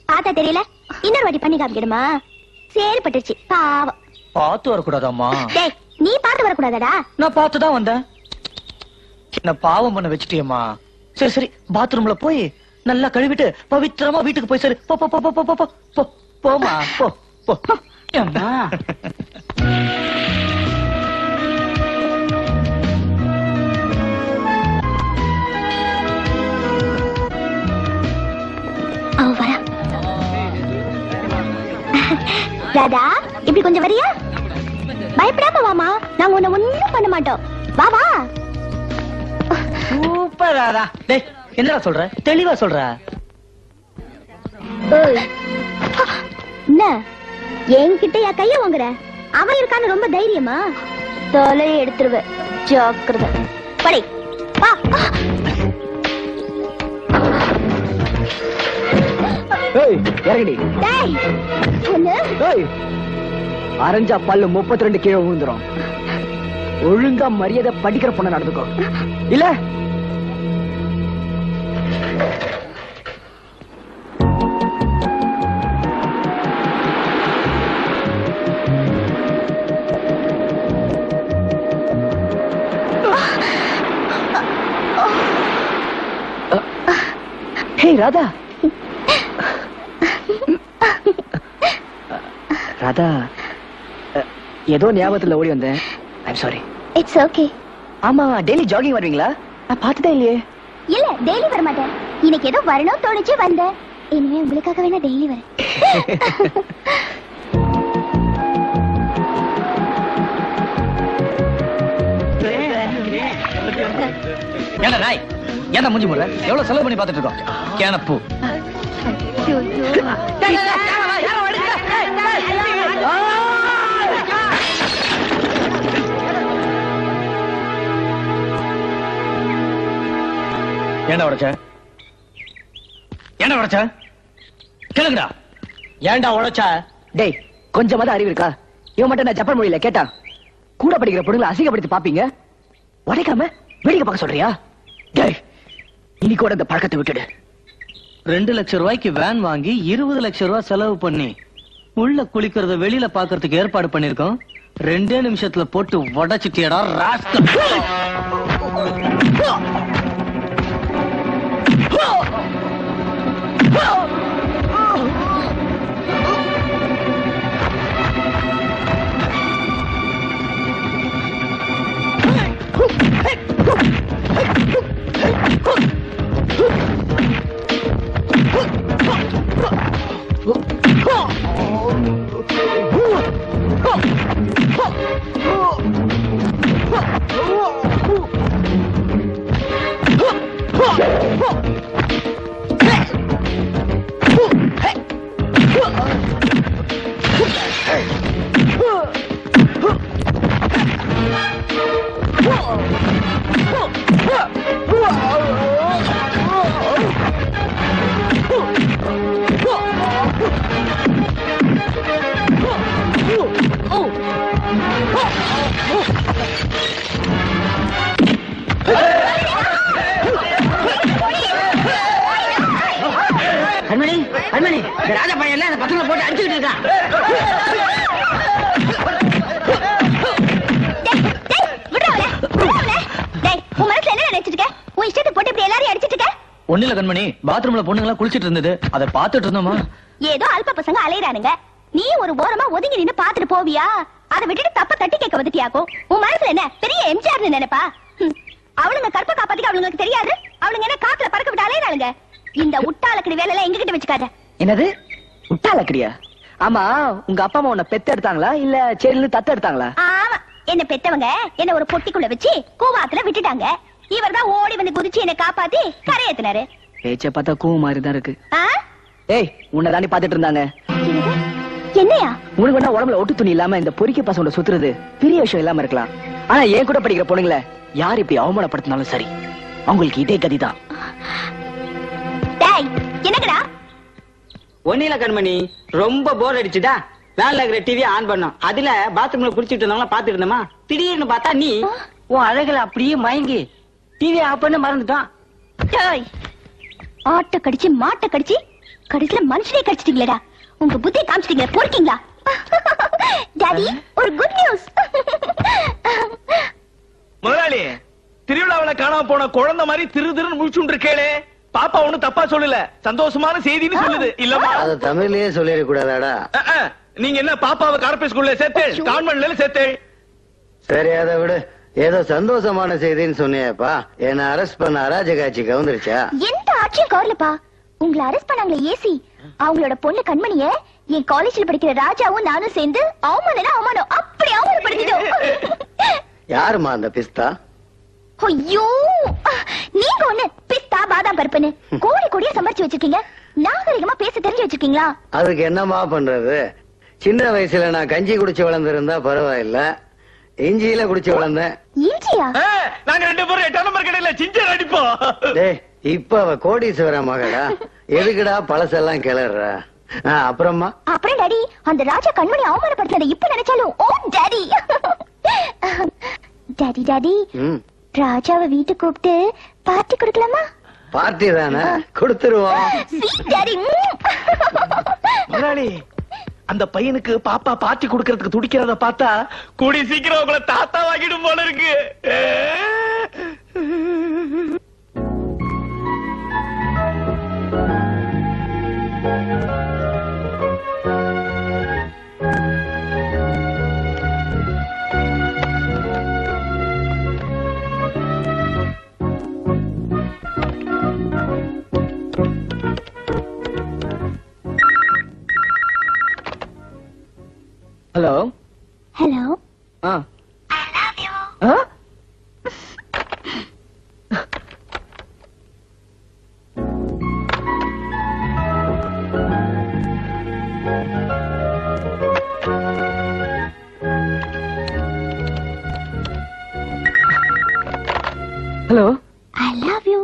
பார்த்தா தெரியல, இன்னொரு வாட்டி பண்ணி காமிக்கணுமா? செயல்பட்டுச்சு, பாவம். பார்த்து வரக்கூடாதாமா? டேய், நீ பார்த்து வரக்கூடாதடா. நான் பார்த்துதான் வந்தேன். என்ன பாவம் பண்ண வச்சுட்டியம்மா. சரி சரி, பாத்ரூம்ல போய் நல்லா கழுவிட்டு பவித்திரமா வீட்டுக்கு போய் சரி. போ போ போ போ போ போ போமா போ போ. அம்மா ராதா, இப்படி கொஞ்சம் வரியா? பயப்படாம வாமா, நாங்க உன்னை ஒண்ணும் பண்ண மாட்டோம். வா வா. சூப்பர் ராதா. டேய், என்னடா சொல்ற? தெளிவா சொல்ற. என்ன என்கிட்ட யா கைய வாங்குற? அவன் இருக்கான்னு ரொம்ப தைரியமா? தலையை எடுத்துருவ, ஜாக்கிரதை. படி வா. இறங்கடி. அரைஞ்சா பல்லு 32 கீழே விழுந்துரும். ஒழுங்கா மரியாதை படிக்கிற பொண்ண நடந்துக்கோ, இல்ல ஹே ராதா. ராதா, ஏதோ ஞாபகத்துல ஓடி வந்தேன். I'm sorry. It's okay. ஆமா, டெய்லி ஜாகிங் வருவீங்களா? நான் பார்த்ததே இல்லையே. இல்ல, டெய்லி வர மாட்டேன். இன்னைக்கு ஏதோ வரணும் தோணுச்சு வந்தேன். இனிமே உங்களுக்காக வேணா டெய்லி வரேன். என்ன நாய், என்ன மூஞ்சி முறை? எவ்வளவு செலவு பண்ணி பார்த்துட்டு இருக்கோம். கேனப்பூ. என்ன உடைச்ச? என்ன உடைச்ச? கேளுங்கடா. ஏன்டா உடைச்ச? டேய், கொஞ்சமாவது அறிவு இருக்கா? இவன் மட்டும் நான் ஜப்பான் மொழியில கேட்டா கூட படிக்கிற பொண்ணுங்களை அசிங்கப்படுத்தி பாப்பீங்க. உடைக்காம வேடிக்கை பார்க்க சொல்றியா? டேய், இன்னைக்கு இந்த பழக்கத்தை விட்டுடு. 2 லட்சம் ரூபாய்க்கு வேன் வாங்கி 20 லட்சம் ரூபாய் செலவு பண்ணி உள்ள குளிக்கிறத வெளியில பாக்குறதுக்கு ஏற்பாடு பண்ணிருக்கோம். 2 நிமிஷத்துல போட்டு உடைச்சிட்டியடா ராஸ்கல். கண்மணி, கண்மணி, இந்த ராஜா பையன் எல்லாம் அந்த பசங்களை போட்டு அடிச்சுக்கிட்டு இருக்கான். ஒண்ணுல கண்மணி, பாத்ரூம்ல பொண்ணுங்களா குளிச்சிட்டு இருந்தது, அதை பாத்துட்டு இருந்தோமா. ஏதோ அல்ப பசங்க அலையறானுங்க. நீ ஒரு ஓரமா ஒதுங்கி நின்னு பாத்துட்டு போவியா? அதை விட்டுட்டு தப்ப தட்டி கேட்க வந்துட்டியாக்கும். உன் மனசுல என்ன பெரிய எம்ஜிஆர்னு நினைப்பா? அவளுங்க கற்ப காப்பாத்திக்க அவளுங்களுக்கு தெரியாது. அவளுங்க என்ன காத்துல பறக்க விட்டு அலையறாளுங்க. இந்த உட்டாலக்கடி வேலை எல்லாம் எங்ககிட்ட வச்சுக்காத. என்னது உட்டாலக்கடியா? ஆமா, உங்க அப்பா அம்மா உன்னை பெத்த எடுத்தாங்களா இல்ல செல்லுன்னு தத்த எடுத்தாங்களா? ஆமா, என்ன பெத்தவங்க என்ன ஒரு பொட்டிக்குள்ள வச்சு கூவாத்துல விட்டுட்டாங்க. இவர்தான் ஓடி வந்து குதிச்சு என்ன காப்பாத்தி கரையேத்தினாரு. பேச்ச பார்த்தா கூ மாதிரிதான் இருக்கு. ஏய், உன்னை தாண்டி பாத்துட்டு இருந்தாங்க. என்னையா? உனக்கு வேணா உடம்புல ஒட்டு துணி இல்லாம இந்த பொறிக்க பசங்க சுத்துறது பெரிய விஷயம் இல்லாம இருக்கலாம். ஆனா என் கூட படிக்கிற பொண்ணுங்கள யார் இப்படி அவமானப்படுத்தினாலும் சரி, அவங்களுக்கு இதே கதிதான். என்னங்கடா? ஒன்னில கண்மணி, ரொம்ப போர் அடிச்சுடா. வேன்ல இருக்கிற டிவி ஆன் பண்ணோம். அதுல பாத்ரூம்ல குடிச்சிட்டு இருந்தவங்கள பாத்துட்டு இருந்தோமா, திடீர்னு பார்த்தா நீ உன் அழகுல அப்படியே மயங்கி டிவி ஆஃப் பண்ண மறந்துட்டான். ஆட்ட கடிச்சு மாட்ட கடிச்சு கடைசியில மனுஷனே கடிச்சிட்டீங்களா? உங்க புத்தி காமிச்சிட்டீங்க, பொறுக்கீங்களா? டாடி, ஒரு குட் நியூஸ். முதலாளி, திருவிழாவில் அம்மாவால காணாம போன குழந்தை மாதிரி திருன்னு முழிச்சுட்டு இருக்கேளே. பாப்பா ஒண்ணு தப்பா சொல்லல, சந்தோஷமான செய்தின்னு சொல்லுது இல்லம்மா? அது தமிழ்லயே சொல்லிட கூடாதாடா? நீங்க என்ன பாப்பாவை கார்பரேட் ஸ்கூல்ல சேர்த்து கான்வென்ட்ல சேர்த்து? சரி அதை விடு. ஏதோ சந்தோஷமான செய்தின்னு சொன்னியப்பா. என்ன அரெஸ்ட் பண்ண அராஜகாட்சி கவுந்துருச்சா? எந்த ஆட்சியும் கவர்லப்பா. உங்களை அரெஸ்ட் பண்ணாங்களே ஏசி, அவங்களோட பொண்ணு கண்மணிய என் காலேஜ்ல படிக்கிற ராஜாவும் நானும் சேர்ந்து அவமானம் அப்படி அவமானப்படுத்திட்டோம். யாருமா அந்த பிஸ்தா? ஐயோ, நீங்க ஒண்ணு பிஸ்தா பாதாம் பருப்புன்னு கோடி கோடியா சம்பாரிச்சு வச்சிருக்கீங்க. நாகரிகமா பேச தெரிஞ்சு வச்சிருக்கீங்களா? அதுக்கு என்னமா பண்றது? சின்ன வயசுல நான் கஞ்சி குடிச்சு வளர்ந்திருந்தா பரவாயில்ல, இஞ்சியில குடிச்சு வளர்ந்தேன். இஞ்சியா? நாங்க 2 பேரும் 8 நம்பர் கடையில சிஞ்சர் அடிப்போம். டேய், இப்ப அவ கோடீஸ்வர மகடா, எதுக்குடா பழசெல்லாம் கிளற? அப்புறமா அப்புறம் டாடி, அந்த ராஜா கண்மணி அவமானப்படுத்தினதை இப்ப நினைச்சாலும் ஓ டாடி. டாடி டாடி, ராஜாவை வீட்டுக்கு கூப்பிட்டு பார்ட்டி கொடுக்கலாமா? பார்ட்டி தானே, கொடுத்துருவோம். டாடி, முதலாளி, அந்த பையனுக்கு பாப்பா பார்ட்டி கொடுக்கறதுக்கு துடிக்கிறத பார்த்தா கூடி சீக்கிரம் உங்களை தாத்தா வாங்கிடும் போல இருக்கு. Hello hello. I love you. Hello. I love you.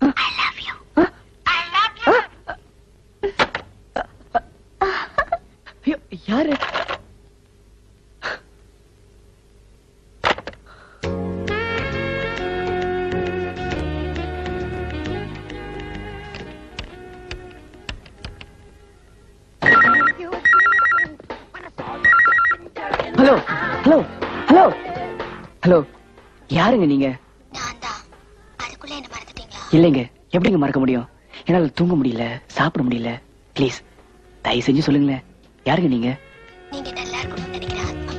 I love you. I love you. ஐயோ, யாரு? ஹலோ ஹலோ ஹலோ ஹலோ, யாருங்க நீங்க? அதுக்குள்ள என்ன மறந்துட்டீங்களா? இல்லைங்க, எப்படிங்க மறக்க முடியும்? என்னால தூங்க முடியல, சாப்பிட முடியல. ப்ளீஸ் தயவு செஞ்சு சொல்லுங்களேன், யாருங்க நீங்க? நீங்க நல்லா இருக்கணும்னு நினைக்கிற ஆத்மா,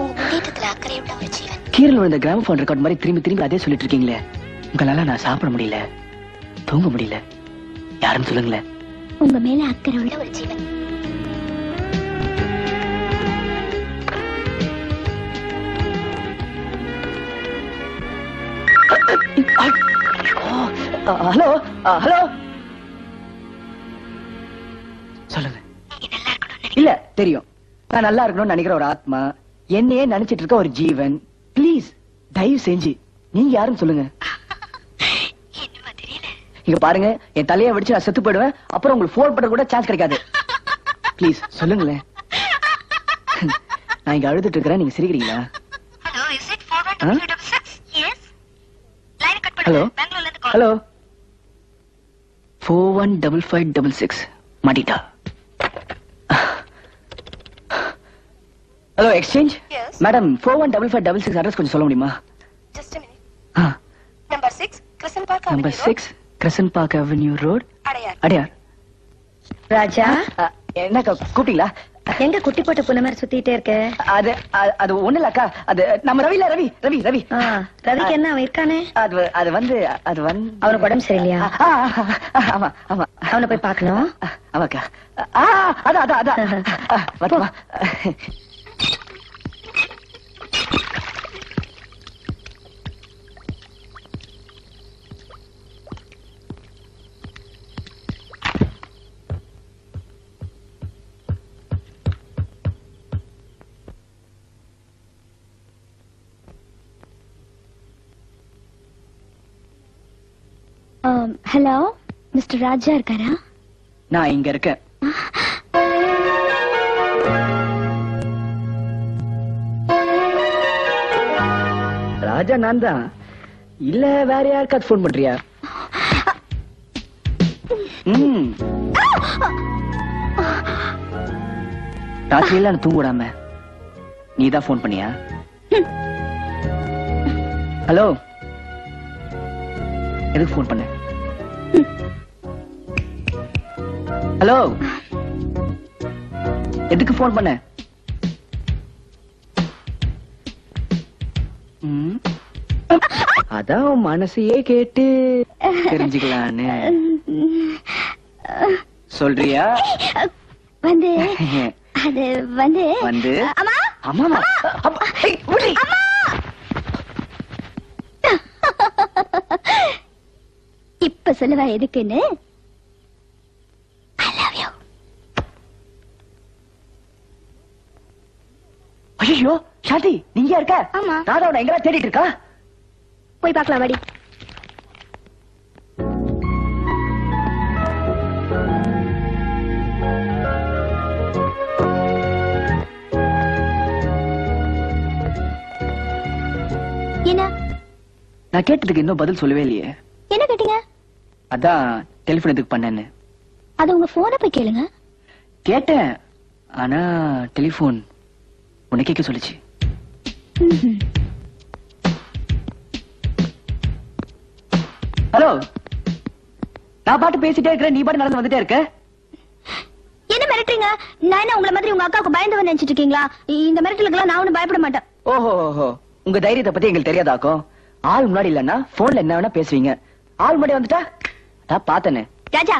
உங்க முன்னேற்றத்துல அக்கறையுள்ள ஒரு ஜீவன். கீரல் விழுந்த கிராமபோன் ரெக்கார்ட் மாதிரி திரும்பி திரும்பி அதே சொல்லிட்டு இருக்கீங்களே. உங்களால நான் சாப்பிட முடியல, தூங்க முடியல. யாருன்னு சொல்லுங்களேன். உங்க மேல அக்கறை உள்ள ஒரு ஜீவன். ஹலோ ஹலோ, சொல்லுங்க. இல்ல தெரியும், நான் நல்லா இருக்கணும்னு நினைக்கிற ஒரு ஆத்மா, என்னையே நினைச்சிட்டு இருக்க ஒரு ஜீவன். ப்ளீஸ் தயவு செஞ்சு நீங்க யாருன்னு சொல்லுங்க. இங்க பாருங்க, என் தலையை வெடிச்சு நான் செத்து போயிடுவேன். அப்புறம் உங்களுக்கு போன் பண்ண கூட சான்ஸ் கிடைக்காது. ப்ளீஸ் சொல்லுங்களேன். நான் இங்க அழுதுட்டு இருக்கிறேன், நீங்க சிரிக்கிறீங்களா? ஹலோ ஹலோ, 415566 மாட்டிட்டா. ஹலோ எக்ஸ்சேஞ்ச் மேடம், 415566 அட்ரஸ் கொஞ்சம் சொல்ல முடியுமா? Number 6 crescent park avenue road, Adyar. Raja, என்ன கூப்பிட்டீங்களா? எங்க குட்டி போட்ட புண்ண மாதிரி சுத்திட்டே இருக்க? அது அது ஒண்ணு இல்லக்கா, அது நம்ம ரவி இல்ல, ரவி ரவி ரவி. ரவிக்கு என்ன, அவன் இருக்கானே? அது வந்து அவனுக்கு உடம்பு சரியில்லையா? ஆமா ஆமா, அவனை போய் பார்க்கணும். ஆமாக்கா, அதான் அதான் அதான் வரமா. ஹலோ, மிஸ்டர் ராஜா இருக்காரா? நான் இங்க இருக்கேன். ராஜா நான் தான். இல்ல வேற யாருக்காவது போன் பண்றியா? ராத்திரி எல்லாம் தூங்க விடாம நீதான் போன் பண்ணியா? ஹலோ எதுக்கு போன் பண்ண? ஹலோ, எதுக்கு போன் பண்ண? அதான் மனசையே கேட்டு தெரிஞ்சுக்கலான்னு சொல்றியா? வந்து அது வந்து வந்து அம்மா அம்மா இப்ப சொல்லுவா எதுக்குன்னு. I love you. ஐயோ சாந்தி, நீங்க இருக்க? ஆமா. ராதாவோட எங்கடா தேடிட்டு இருக்கா? போய் பார்க்கலாம் வாடி. என்ன நான் கேட்டதுக்கு இன்னும் பதில் சொல்லவே இல்லையே. என்ன கேட்டீங்க? அதான் டெலிபோன் எதுக்கு பண்ணேன்னு. அது உங்க போனை போய் கேளுங்க. கேட்டேன், ஆனா டெலிபோன் உன்னை கேட்க சொல்லுச்சு. ஹலோ, நான் பாட்டு பேசிட்டே இருக்கிறேன், நீ பாட்டு நடந்து வந்துட்டே இருக்க. என்ன மிரட்டுறீங்க? நான் என்ன உங்களை மாதிரி உங்க அக்காவுக்கு பயந்து நினைச்சிட்டு இருக்கீங்களா? இந்த மிரட்டலுக்கெல்லாம் நான் ஒண்ணும் பயப்பட மாட்டேன். ஓஹோ, உங்க தைரியத்தை பத்தி எங்களுக்கு தெரியாதாக்கும். ஆள் முன்னாடி இல்லன்னா போன்ல என்ன வேணா பேசுவீங்க, ஆள் முன்னாடி வந்துட்டா அதான் பார்த்தனே. ராஜா,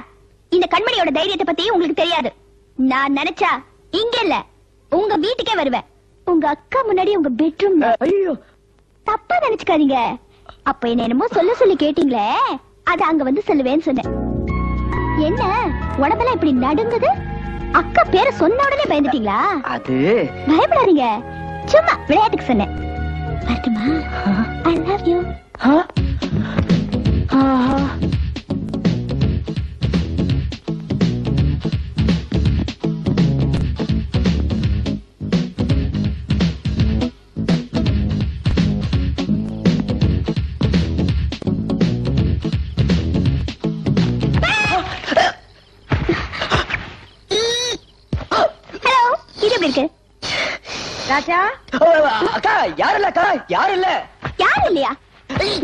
இந்த கண்மணியோட தைரியத்தை பத்தி உங்களுக்கு தெரியாது. நான் நினைச்சா இங்க இல்ல உங்க வீட்டுக்கே வருவேன். உங்க அக்கா முன்னாடி உங்க பெட்ரூம். ஐயோ, தப்பா நினைச்சுக்காதீங்க. அப்ப என்ன என்னமோ சொல்ல சொல்லி கேட்டீங்களே, அது அங்க வந்து சொல்லுவேன்னு சொன்னேன். என்ன உடம்பெல்லாம் இப்படி நடுங்குது? அக்கா பேரை சொன்ன உடனே பயந்துட்டீங்களா? அது பயப்படாதீங்க, சும்மா விளையாட்டுக்கு சொன்னேன். வரட்டுமா? I love you. ஹலோ, இது எப்படி இருக்கு? ராஜா, அக்கா யாரு இல்ல, அக்கா யாரு இல்ல. யாரு இல்லையா?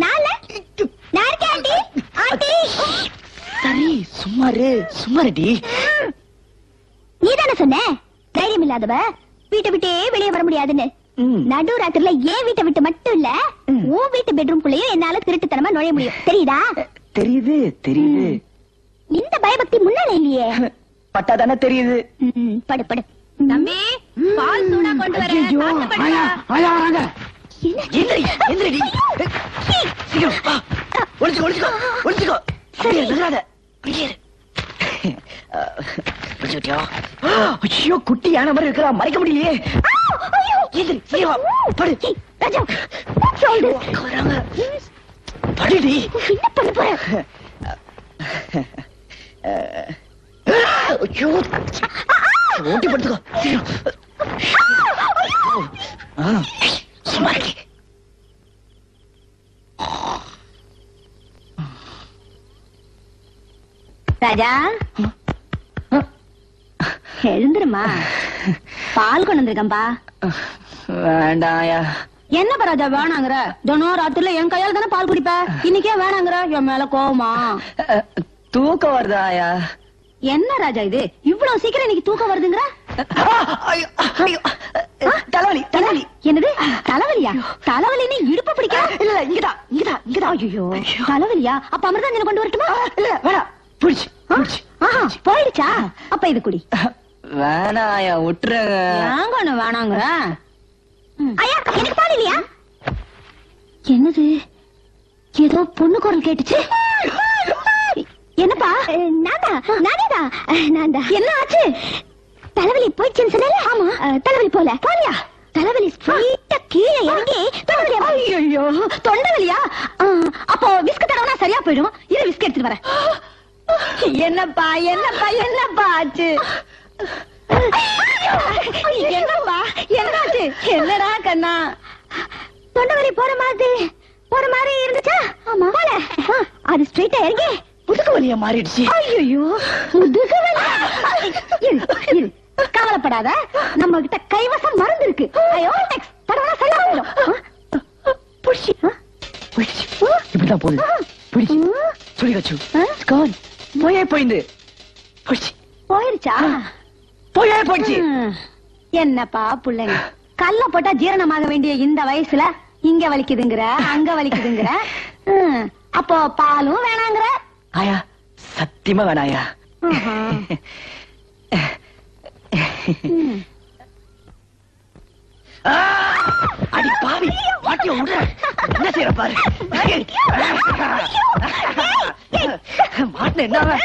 நான் இருக்கேன் ஆண்டி. ஆண்டி, சரி சும்மாருடி. நீ தானே சொன்ன தைரியம் இல்லாதவ வீட்டை விட்டே வெளியே வர முடியாதுன்னு. நடு ராத்திரில ஏன் வீட்டை விட்டு மட்டும் இல்ல, உன் வீட்டு பெட்ரூம்குள்ளேயும் என்னால திருட்டுத்தனமா நுழைய முடியும். தெரியுதா? தெரியுது. இந்த பயபக்தி முன்னால இல்லையே. பட்டாதானே தெரியுது. படு படு. தம்பி, பால் சூடா கொண்டு வரேன். வராங்க. எந்திரடி. சீக்கிரம் வா. ஒளிச்சுக்கோ. அப்படியே நகராத. ஐயோ, குட்டி யானை மாதிரி இருக்கிறா, மறைக்க முடியலையே. படுடி. என்ன பண்ண போற? ஐயோ, ஓட்டி படுத்துக்கோ. சும்மா இருக்கே. ராஜா, எழுந்துருமா. பால் கொண்டு வந்திருக்கம்பா. வேண்டாயா. என்ன ராஜா வேணாங்கிற? தினம் ராத்திரில என் கையால தானே பால் குடிப்ப, இன்னைக்கே வேணாங்கிற? என் மேல கோவமா? தூக்கம் வருதாயா? என்ன ராஜா இது, இவ்வளவு சீக்கிரம் இன்னைக்கு தூக்கம் வருதுங்கிற? தலைவலி. என்னது தலைவலியா? தலைவலின்னு இடுப்பு பிடிக்க? இல்ல, இங்கதான். ஐயோ, தலைவலியா? அப்ப அமிர்தாஞ்சனை கொண்டு வரட்டுமா? இல்ல வேணாம், போயிடுச்சா? அப்ப இது குடி. வேணாயா, விட்டுருங்க. நாங்க ஒண்ணு வேணாங்கிற. ஐயா, எனக்கு பால் இல்லையா? என்னது, ஏதோ பொண்ணு குரல் கேட்டுச்சு. என்னப்பா? நானேதான். என்ன ஆச்சு? தலைவலி போயிடுச்சுன்னு சொன்னல? ஆமா, தலைவலி போலியா? தலைவலி ஸ்ட்ரைட்டா கீழே இறங்கி ஐயோ தொண்டவலியா? அப்போ விஸ்க் தடவனா சரியா போயிடும். இரு, விஸ்க் எடுத்துட்டு வரேன். என்னப்பா ஆச்சு? என்னப்பா என்னாச்சு? என்னடா கண்ணா? தொண்டவலி போற மாதிரி இருந்துச்சா? ஆமா, அது ஸ்ட்ரைட்டா இறங்கி முதுகு வலியா மாறிடுச்சு. ஐயோ, முதுகு வலி. கவலைப்படாத, நம்ம கிட்ட கைவசம் மருந்து இருக்கு. தடவனா சரியா போயிடும். இப்படிதான் போகுது. சுழிகச்சு போயிந்து போயிருச்சா? போயிடுச்சு. என்னப்பா பிள்ளைங்க கல்ல போட்டா ஜீரணமாக வேண்டிய இந்த வயசுல இங்க வலிக்குதுங்கிற அங்க வலிக்குதுங்கிற. அப்போ பாலும் வேணாங்கிற? ஆயா சத்தியமா வேணாயா. அடி பாவி பாட்டிய விடுற என்ன செய்யற பாரு. மாட்டின என்ன அம்மா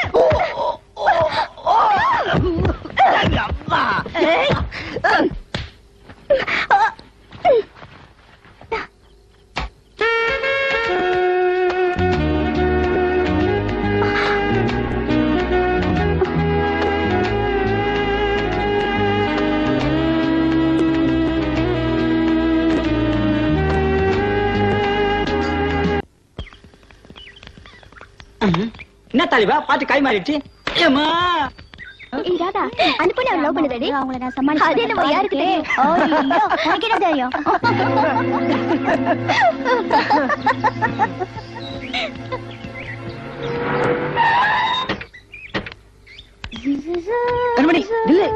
என்ன தாலிபா பாத்து கை மாறிடுச்சு. ஏமா ராதா அனுப்புன லவ் பண்ணுதடி அவங்கள நான் சமாளிச்சு. அது என்ன யாருக்கு தெரியும்? ஐயோ உனக்கு என்ன தெரியும்? கண்மணி நில்லு.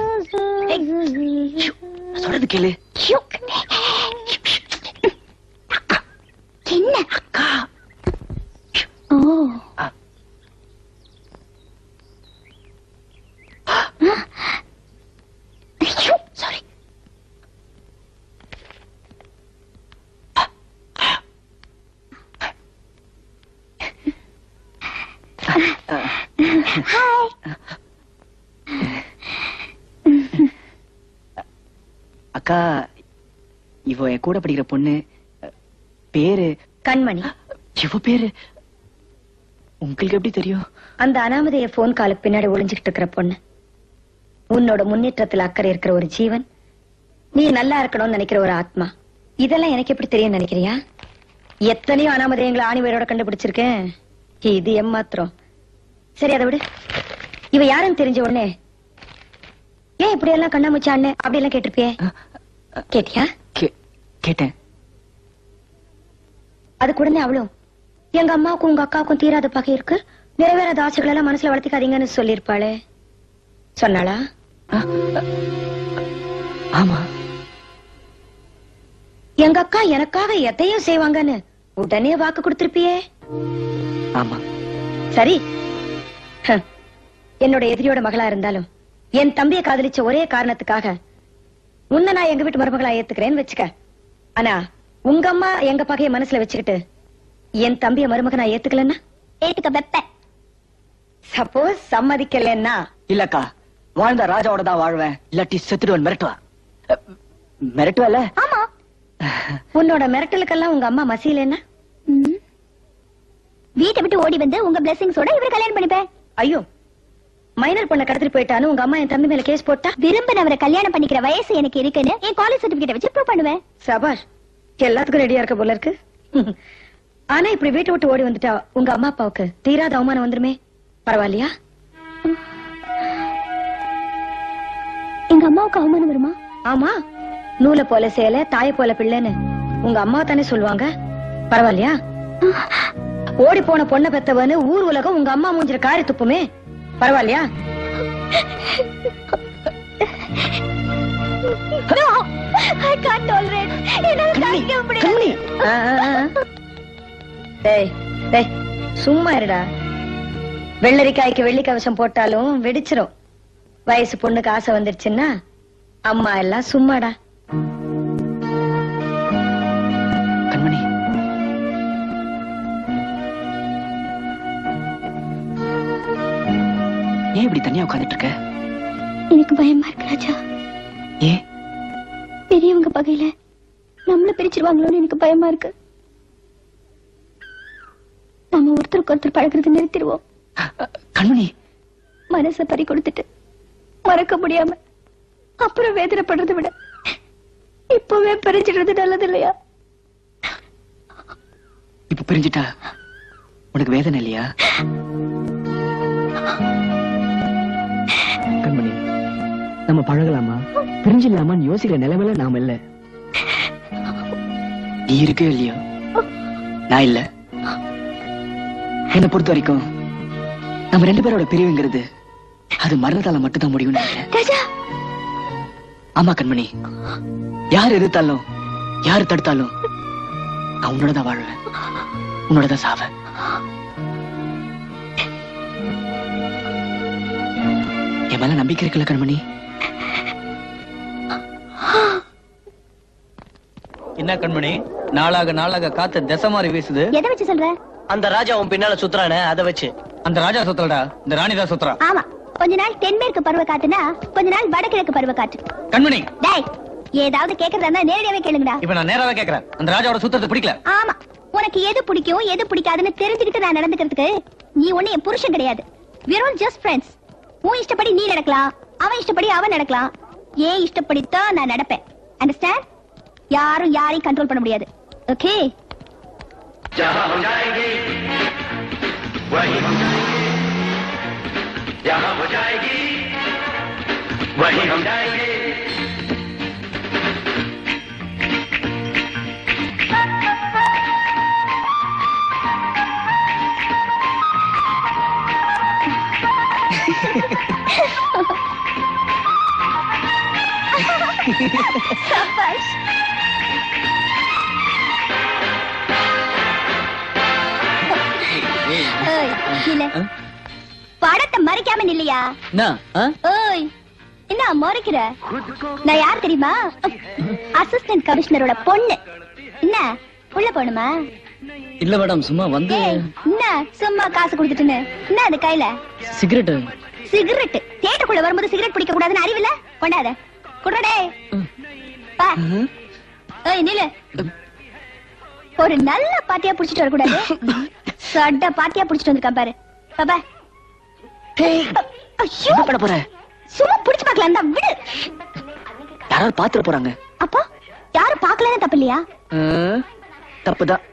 சொல்றது கேளு. என்ன அக்கா? ஓ சாரி. அக்கா இவ என் கூட படிக்கிற பொண்ணு பேரு கண்மணி. இவ பேரு உங்களுக்கு எப்படி தெரியும்? அந்த அனாமதைய போன் காலுக்கு பின்னாடி ஒளிஞ்சுக்கிட்டு இருக்கிற பொண்ணு. உன்னோட முன்னேற்றத்துல அக்கறை இருக்கிற ஒரு ஜீவன். நீ நல்லா இருக்கணும்னு நினைக்கிற ஒரு ஆத்மா. இதெல்லாம் எனக்கு எப்படி தெரியும் நினைக்கிறியா? எத்தனையோ அனாமதயங்களை ஆணிவேரோட கண்டுபிடிச்சிருக்கேன். இது ஏமாத்திரம். சரி அதை விடு. இவ யாருன்னு தெரிஞ்ச உடனே ஏன் இப்படி எல்லாம் கண்ணாமூச்சான்னு அப்படி எல்லாம் கேட்டிருப்பியே. கேட்டியா? கேட்டேன். அதுக்கு உடனே அவளும் எங்க அம்மாவுக்கும் உங்க அக்காவுக்கும் தீராத பகை இருக்கு, நிறைவேறாத ஆசைகள் எல்லாம் மனசுல வளர்த்திக்காதீங்கன்னு சொல்லிருப்பாளே. சொன்னாளா? ஆமா. எங்க அக்கா எனக்காக எதையும் செய்வாங்கன்னு உடனே வாக்கு கொடுத்திருப்பியே. ஆமா. சரி, என்னோட எதிரியோட மகளா இருந்தாலும் என் தம்பியை காதலிச்ச ஒரே காரணத்துக்காக உன்னை நான் எங்க வீட்டு மருமகளா ஏத்துக்கிறேன்னு வச்சுக்க. ஆனா உங்க அம்மா எங்க பகைய மனசுல வச்சுக்கிட்டு என் தம்பிய மருமகனா ஏத்துக்கலன்னா ஏத்துக்க வெப்ப. சப்போஸ் சம்மதிக்கலன்னா? இல்லக்கா, வாழ்ந்த ராஜாவோட தான் வாழ்வேன், இல்லாட்டி செத்துடுவன். மிரட்டுவா? மிரட்டுவல? ஆமா. உன்னோட மிரட்டலுக்கெல்லாம் உங்க அம்மா மசியலன்னா வீட்டை விட்டு ஓடி வந்து உங்க பிளெஸிங்ஸோட இவரை கல்யாணம் பண்ணிப்பேன். ஐயோ, மைனர் பொண்ணை கடத்திட்டு போயிட்டான்னு உங்க அம்மா என் தம்பி மேல கேஸ் போட்டா? விரும்பினவரை கல்யாணம் பண்ணிக்கிற வயசு எனக்கு இருக்குன்னு என் காலேஜ் சர்டிபிகேட் வச்சு ப்ரூவ் பண்ணுவேன். சபாஷ், எல்லாத்துக்கும் ரெடியா இருக்க போல இருக்கு. ஆனா இப்படி வீட்டை விட்டு ஓடி வந்துட்டா உங்க அம்மா அப்பாவுக்கு தீராத அவமானம் வந்துருமே. பரவாயில்லையா? எங்க அம்மாவுக்கு அவமானம் வருமா? ஆமா, நூலை போல சேலை தாய போல பிள்ளைன்னு உங்க அம்மா தானே சொல்லுவாங்க. பரவாயில்லையா? ஓடி போன பொண்ணை பெத்தவன்னு ஊர் உலகம் உங்க அம்மா மூஞ்சிர காரி துப்புமே. பரவாயில்லையா? No, I can't tolerate. என்னால தாங்கிக்க முடியல. டேய் டேய் சும்மா இருடா. வெள்ளரிக்காய்க்கு வெள்ளி கவசம் போட்டாலும் வெடிச்சிரும். வயசு பொண்ணுக்கு ஆசை வந்துருச்சுன்னா அம்மா எல்லாம் சும்மாடா. கண்மணி, ஏன் இப்படி தனியா உட்கார்ந்துட்டு இருக்க? எனக்கு பயமா இருக்கு ராஜா. ஏன்? பெரியவங்க பகையில நம்மள பிரிச்சிருவாங்களோன்னு எனக்கு பயமா இருக்கு. நம்ம ஒருத்தருக்கு ஒருத்தர் பழகிறது நிறுத்திடுவோம். கண்மணி, மனசை பறி கொடுத்துட்டு மறக்க முடியாம அப்புறம் வேதனைப்படுறதை விட இப்பவே பிரிஞ்சிடுறது நல்லது இல்லையா? இப்ப பிரிஞ்சிட்டா உனக்கு வேதனை இல்லையா? கண்மணி, நம்ம பழகலாமா பிரிஞ்சிடலாமான்னு யோசிக்கிற நிலைமையில நாம இல்ல. நீ இருக்கே இல்லையோ, நான் இல்ல. என்னை பொறுத்த வரைக்கும் நம்ம 2 பேரோட பிரிவுங்கிறது அது மரணத்தால மட்டும்தான் முடியும்னு நினைக்கிறேன். ராஜா, ஆமா கண்மணி, யார் எதிர்த்தாலும் யார் தடுத்தாலும் நான் உன்னோடதான் வாழ்வேன், உன்னோடதான் சாவேன். என் மேல நம்பிக்கை இருக்குல்ல கண்மணி? என்ன கண்மணி, நாளாக நாளாக காத்து திசை மாறி வீசுது. எதை வச்சு சொல்ற? அந்த ராஜா உன் பின்னால சுத்துறானே அதை வச்சு. அந்த ராஜா சுத்தலடா, இந்த ராணி தான் சுத்துறா. ஆமா, கொஞ்ச நாள் தென்மேற்கு பருவ காத்துனா கொஞ்ச நாள் வடகிழக்கு பருவ காற்று. கண்மணி, டேய், ஏதாவது கேக்குறதா இருந்தா நேரடியாவே கேளுங்கடா. இப்ப நான் நேராவே கேக்குறேன், அந்த ராஜாவோட சுத்தறது பிடிக்கல. ஆமா, உனக்கு எது பிடிக்கும் எது பிடிக்காதுன்னு தெரிஞ்சுக்கிட்டு நான் நடந்துக்கிறதுக்கு நீ ஒண்ணு என் புருஷன் கிடையாது. we are all just friends. உன் இஷ்டப்படி நீ நடக்கலாம், அவன் இஷ்டப்படி அவன் நடக்கலாம், ஏன் இஷ்டப்படித்தான் நான் நடப்பேன். அண்டர்ஸ்டாண்ட்? யாரும் யாரையும் கண்ட்ரோல் பண்ண முடியாது. ஓகே? சபாஷ். ஏய், இல்ல. படத்தை மறைக்காம நில்லையா? ஓய், என்ன மறைக்கிற? நான் யார் தெரியுமா? அசிஸ்டன்ட் கமிஷனரோட பொண்ணு. என்ன உள்ள போணுமா? இல்ல மேடம், சும்மா வந்து என்ன சும்மா காசு கொடுத்துட்டுன்னு என்ன அது கையில? சிகரெட். சிகரெட் தியேட்டருக்குள்ள வரும்போது சிகரெட் பிடிக்க கூடாதுன்னு அறிவில்ல? கொண்டாத குடுறடே. பா. ஏய் நில்லு. ஒரு நல்ல பாட்டியா புடிச்சிட்டு வர கூடாது. சட்ட பாட்டியா புடிச்சிட்டு வந்திருக்கா பாரு. பாபா. டேய், ஐயோ, என்ன பண்ண போற? சும்மா புடிச்சு பார்க்கலாம் தான் விடு. யாராவது பாத்துற போறாங்க. அப்போ யாரும் பார்க்கலன்னு தப்பு இல்லையா? தப்புதான்.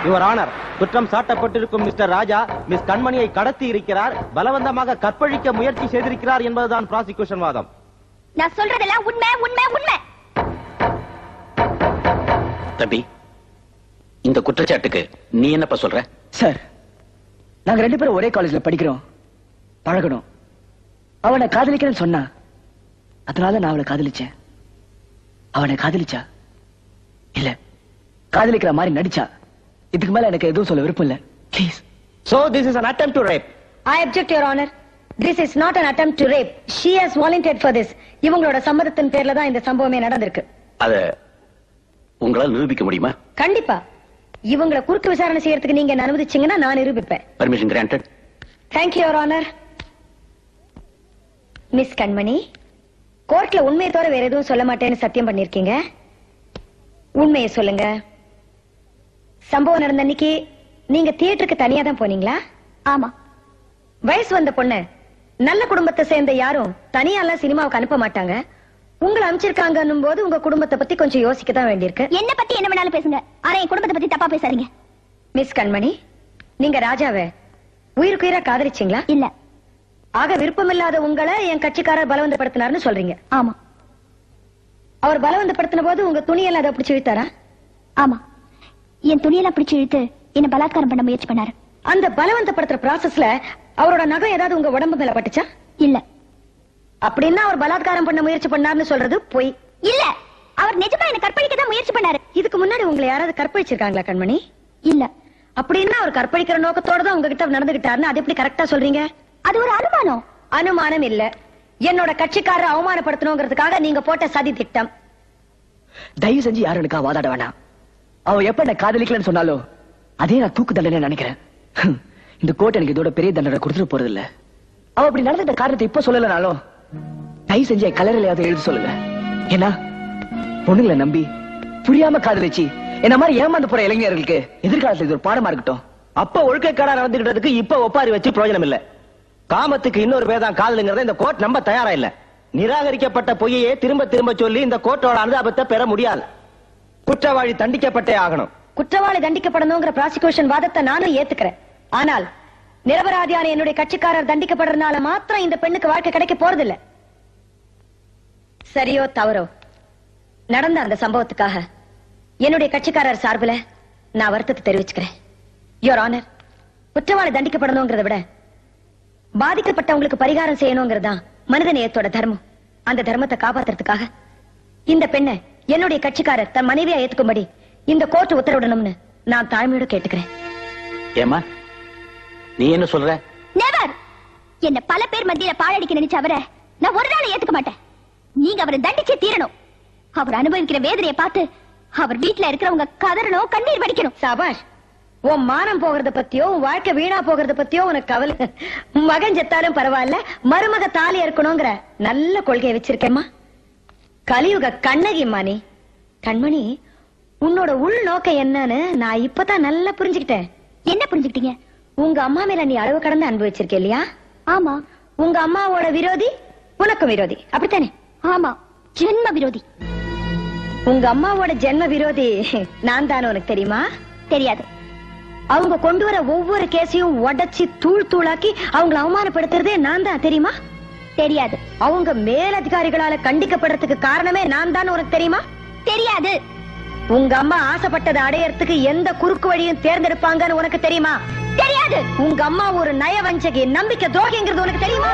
யுவர் ஆனர், குற்றம் சாட்டப்பட்டிருக்கும் மிஸ்டர் ராஜா மிஸ் கண்மணியை கடத்தி இருக்கிறார், பலவந்தமாக கற்பழிக்க முயற்சி செய்திருக்கிறார் என்பதுதான் ப்ராசிக்யூஷன் வாதம். நான் சொல்றதெல்லாம் உண்மை உண்மை உண்மை. தம்பி, இந்த குற்றச்சாட்டுக்கு நீ என்னப்பா சொல்ற? சார், நாங்க 2 பேரும் ஒரே காலேஜ்ல படிக்கிறோம், பழகணும். அவனை காதலிக்கிறேன்னு சொன்னா, அதனால நான் அவளை காதலிச்சேன். அவனை காதலிச்சா இல்ல காதலிக்கிற மாதிரி நடிச்சா, இதுக்கு மேல எனக்கு எதுவும் சொல்ல விருப்பம் இல்ல. Please. So this is an attempt to rape. I object, Your Honor. This is not an attempt to rape. She has volunteered for this. இவங்களோட சம்மதத்தின் பேர்ல தான் இந்த சம்பவமே நடந்திருக்கு. அத உங்களால் நிரூபிக்க முடியுமா? கண்டிப்பா. இவங்களை குறுக்கு விசாரணை செய்யறதுக்கு நீங்க என்ன அனுமதிச்சீங்கன்னா நான் நிரூபிப்பேன். Permission granted. Thank you, Your Honor. Miss Kanmani, கோர்ட்ல உண்மையை தவிர வேற எதுவும் சொல்ல மாட்டேன்னு சத்தியம் பண்ணிருக்கீங்க. உண்மையை சொல்லுங்க. சம்பவம் நடந்த அன்னைக்கு நீங்க தியேட்டருக்கு தனியா தான் போனீங்களா? ஆமா. வயசு வந்த பொண்ணு, நல்ல குடும்பத்தை சேர்ந்த யாரும் தனியாலாம் சினிமாவுக்கு அனுப்ப மாட்டாங்க. உங்களை அனுப்பிச்சிருக்காங்கன்னும் போது உங்க குடும்பத்தை பத்தி கொஞ்சம் யோசிக்க தான் வேண்டியிருக்கு. என்ன பத்தி என்ன வேணாலும் பேசுங்க, ஆனா என் குடும்பத்தை பத்தி தப்பா பேசாதீங்க. மிஸ் கண்மணி, நீங்க ராஜாவை உயிருக்குயிரா காதலிச்சீங்களா? இல்ல. ஆக விருப்பமில்லாத உங்களை என் கட்சிக்காரர் பலவந்தப்படுத்தினார்னு சொல்றீங்க. ஆமா. அவர் பலவந்தப்படுத்தின போது உங்க துணியெல்லாம் அதை பிடிச்சு இழுத்தாரா? ஆமா, என் துணியெல்லாம் பிடிச்சு இழுத்து என்ன பலாத்காரம் பண்ண முயற்சி பண்ணாரு. அந்த பலவந்தப்படுத்துற ப்ராசஸ்ல அவரோட நகம் ஏதாவது உங்க உடம்பு மேல பட்டுச்சா? இல்ல. அப்படின்னா அவர் பலாத்காரம் பண்ண முயற்சி பண்ணாருன்னு சொல்றது பொய். இல்ல, அவர் நிஜமா என்ன கற்பழிக்க தான் முயற்சி பண்ணாரு. இதுக்கு முன்னாடி உங்களை யாராவது கற்பழிச்சிருக்காங்களா கண்மணி? இல்ல. அப்படின்னா அவர் கற்பழிக்கிற நோக்கத்தோட தான் உங்ககிட்ட நடந்துகிட்டாருன்னு அது எப்படி கரெக்டா சொல்றீங்க? அது ஒரு அனுமானம். அனுமானம் இல்ல. என்னோட கட்சிக்காரரை அவமானப்படுத்தணுங்கிறதுக்காக நீங்க போட்ட சதி திட்டம். தயவு செஞ்சு யாரும் எனக்கா வாதாட வேணாம். அவ எப்ப என்ன காதலிக்கலன்னு சொன்னாலோ அதே நான் தூக்கு தண்டனை நினைக்கிறேன். இந்த கோர்ட் எனக்கு இதோட பெரிய தண்டனை கொடுத்துட்டு போறது இல்ல. அவ அப்படி நடந்துட்ட காரணத்தை இப்ப சொல்லலனாலும் தயவு செஞ்சு என் கலரிலையாவது எழுதி சொல்லுங்க. ஏன்னா பொண்ணுங்களை நம்பி புரியாம காதலிச்சு என்ன மாதிரி ஏமாந்து போற இளைஞர்களுக்கு எதிர்காலத்துல இது ஒரு பாடமா இருக்கட்டும். அப்ப ஒழுக்கக்காரா நடந்துகிட்டதுக்கு இப்ப ஒப்பாரி வச்சு பிரயோஜனம் இல்ல. காமத்துக்கு இன்னொரு பேதான் காதலுங்கிறத இந்த கோர்ட் நம்ப தயாரா இல்ல. நிராகரிக்கப்பட்ட பொய்யையே திரும்ப திரும்ப சொல்லி இந்த கோர்ட்டோட அனுதாபத்தை பெற முடியாது. குற்றவாளி தண்டிக்கப்பட்டே ஆகணும். குற்றவாளி தண்டிக்கப்படணுங்கிற ப்ராசிக்யூஷன் வாதத்தை நானும் ஏத்துக்கிறேன். ஆனால் நிரபராதியான என்னுடைய கட்சிக்காரர் தண்டிக்கப்படுறதுனால மாத்திரம் இந்த பெண்ணுக்கு வாழ்க்கை கிடைக்க போறதில்ல. சரியோ தவறோ நடந்த அந்த சம்பவத்துக்காக என்னுடைய கட்சிக்காரர் சார்பில் நான் வருத்தத்தை தெரிவிச்சுக்கிறேன். யுவர் ஆனர், குற்றவாளி தண்டிக்கப்படணுங்கிறத விட பாதிக்கப்பட்டவங்களுக்கு பரிகாரம் செய்யணுங்கிறதா மனித நேயத்தோட தர்மம். அந்த தர்மத்தை காப்பாத்துறதுக்காக இந்த பெண்ணை என்னுடைய கட்சிக்காரர் தன் மனைவியா ஏத்துக்கும்படி இந்த கோர்ட் உத்தரவிடணும்னு நான் தாழ்மையோட கேட்டுக்கிறேன். ஏமா நீ என்ன சொல்ற? நெவர். என்ன பல பேர் மத்தியில பாழடிக்க நினைச்ச அவரை நான் ஒரு நாள் ஏத்துக்க மாட்டேன். நீங்க அவரை தண்டிச்சே தீரணும். அவர் அனுபவிக்கிற வேதனையை பார்த்து அவர் வீட்டுல இருக்கிறவங்க கதறணும், கண்ணீர் வடிக்கணும். சாபாஷ். உன் மானம் போகிறத பத்தியோ உன் வாழ்க்கை வீணா போகிறத பத்தியோ உனக்கு கவலை. மகன் செத்தாலும் பரவாயில்ல, மருமக தாலி இருக்கணுங்கிற நல்ல கொள்கையை வச்சிருக்கேம்மா. கலியுக கண்ணகிம்மா நீ. கண்மணி, உன்னோட உள் நோக்கம் என்னன்னு நான் இப்பதான் நல்லா புரிஞ்சுக்கிட்டேன். என்ன புரிஞ்சுக்கிட்டீங்க? உங்க அம்மா மேல நீ அளவு கடந்து அனுபவிச்சிருக்க இல்லையா? ஆமா. உங்க அம்மாவோட விரோதி உனக்கும் விரோதி, அப்படித்தானே? ஆமா, ஜென்ம விரோதி. உங்க அம்மாவோட ஜென்ம விரோதி நான் தானே, உனக்கு தெரியுமா? தெரியாது. அவங்க கொண்டு வர ஒவ்வொரு கேஸையும் உடைச்சி தூள் தூளாக்கி அவங்களை அவமானப்படுத்துறதே நான் தான், தெரியுமா? தெரியாது. அவங்க மேலதிகாரிகளால கண்டிக்கப்படுறதுக்கு காரணமே நான் தான், உனக்கு தெரியுமா? தெரியாது. உங்க அம்மா ஆசைப்பட்டதை அடையறதுக்கு எந்த குறுக்கு வழியும் தேர்ந்தெடுப்பாங்கன்னு உனக்கு தெரியுமா? தெரியாது. உங்க அம்மா ஒரு நயவஞ்சகி, நம்பிக்கை துரோகிங்கிறது உனக்கு தெரியுமா?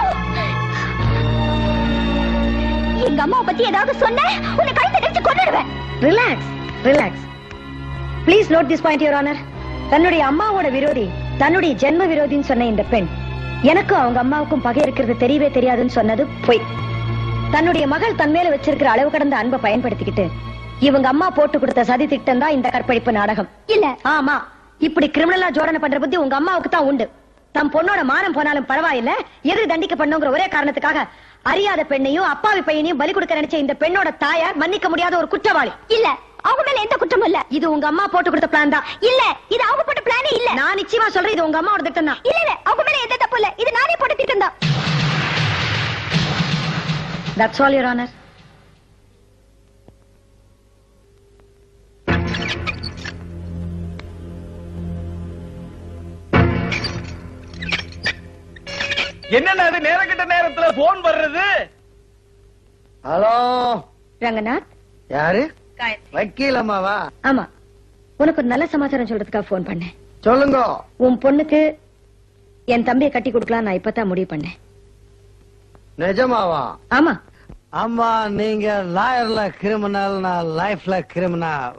எங்க அம்மாவை பத்தி ஏதாவது சொன்ன உன்னை கழுத்தை நெரிச்சு கொன்னுடுவேன். Relax, relax. Please note this point your honour. தன்னுடைய அம்மாவோட விரோதி தன்னுடைய ஜென்ம விரோதின்னு சொன்ன இந்த பெண் எனக்கும் அவங்க அம்மாவுக்கும் பகை இருக்கிறது தெரியவே தெரியாதுன்னு சொன்னது பொய். தன்னுடைய மகள் தன் மேல வச்சிருக்கிற அளவு கடந்த அன்பை பயன்படுத்திக்கிட்டு இவங்க அம்மா போட்டு கொடுத்த சதி திட்டம் தான் இந்த கற்பழிப்பு நாடகம். இல்ல. ஆமா, இப்படி கிரிமினலா ஜோடனை பண்ற புத்தி உங்க அம்மாவுக்கு தான் உண்டு. தம் பொண்ணோட மானம் போனாலும் பரவாயில்ல, எதிர் தண்டிக்கப்படணுங்கிற ஒரே காரணத்துக்காக அறியாத பெண்ணையும் அப்பாவி பையனையும் பலி கொடுக்க நினைச்ச இந்த பெண்ணோட தாயார் மன்னிக்க முடியாத ஒரு குற்றவாளி. இல்ல, அவங்க மேல எந்த குற்றமும் இல்ல. இது உங்க அம்மா போட்டு கொடுத்த பிளான் தான். இல்ல, இது அவங்க போட்ட பிளானே இல்ல. நான் நிச்சயமா சொல்றேன், இது உங்க அம்மாவோட திட்டம் தான். இல்ல, அவங்க மேல எந்த தப்பு இல்ல. இது நானே போட்ட திட்டம் தான். That's all, Your Honor. என்னன்னா அது நேரக்கிட்ட நேரத்துல போன் வர்றது? ஹலோ ரங்கநாத். யாரு? வக்கீல் அம்மாவா? ஆமா, உனக்கு ஒரு நல்ல சமாச்சாரம் சொல்றதுக்காக போன் பண்ணேன். சொல்லுங்க. உன் பொண்ணுக்கு என் தம்பியை கட்டி கொடுக்கலாம் நான் இப்பதான் முடிவு பண்ணேன். நிஜமாவா? ஆமா. ஆமா, நீங்க லாயர்ல கிரிமினல், நான் லைஃப்ல கிரிமினல்.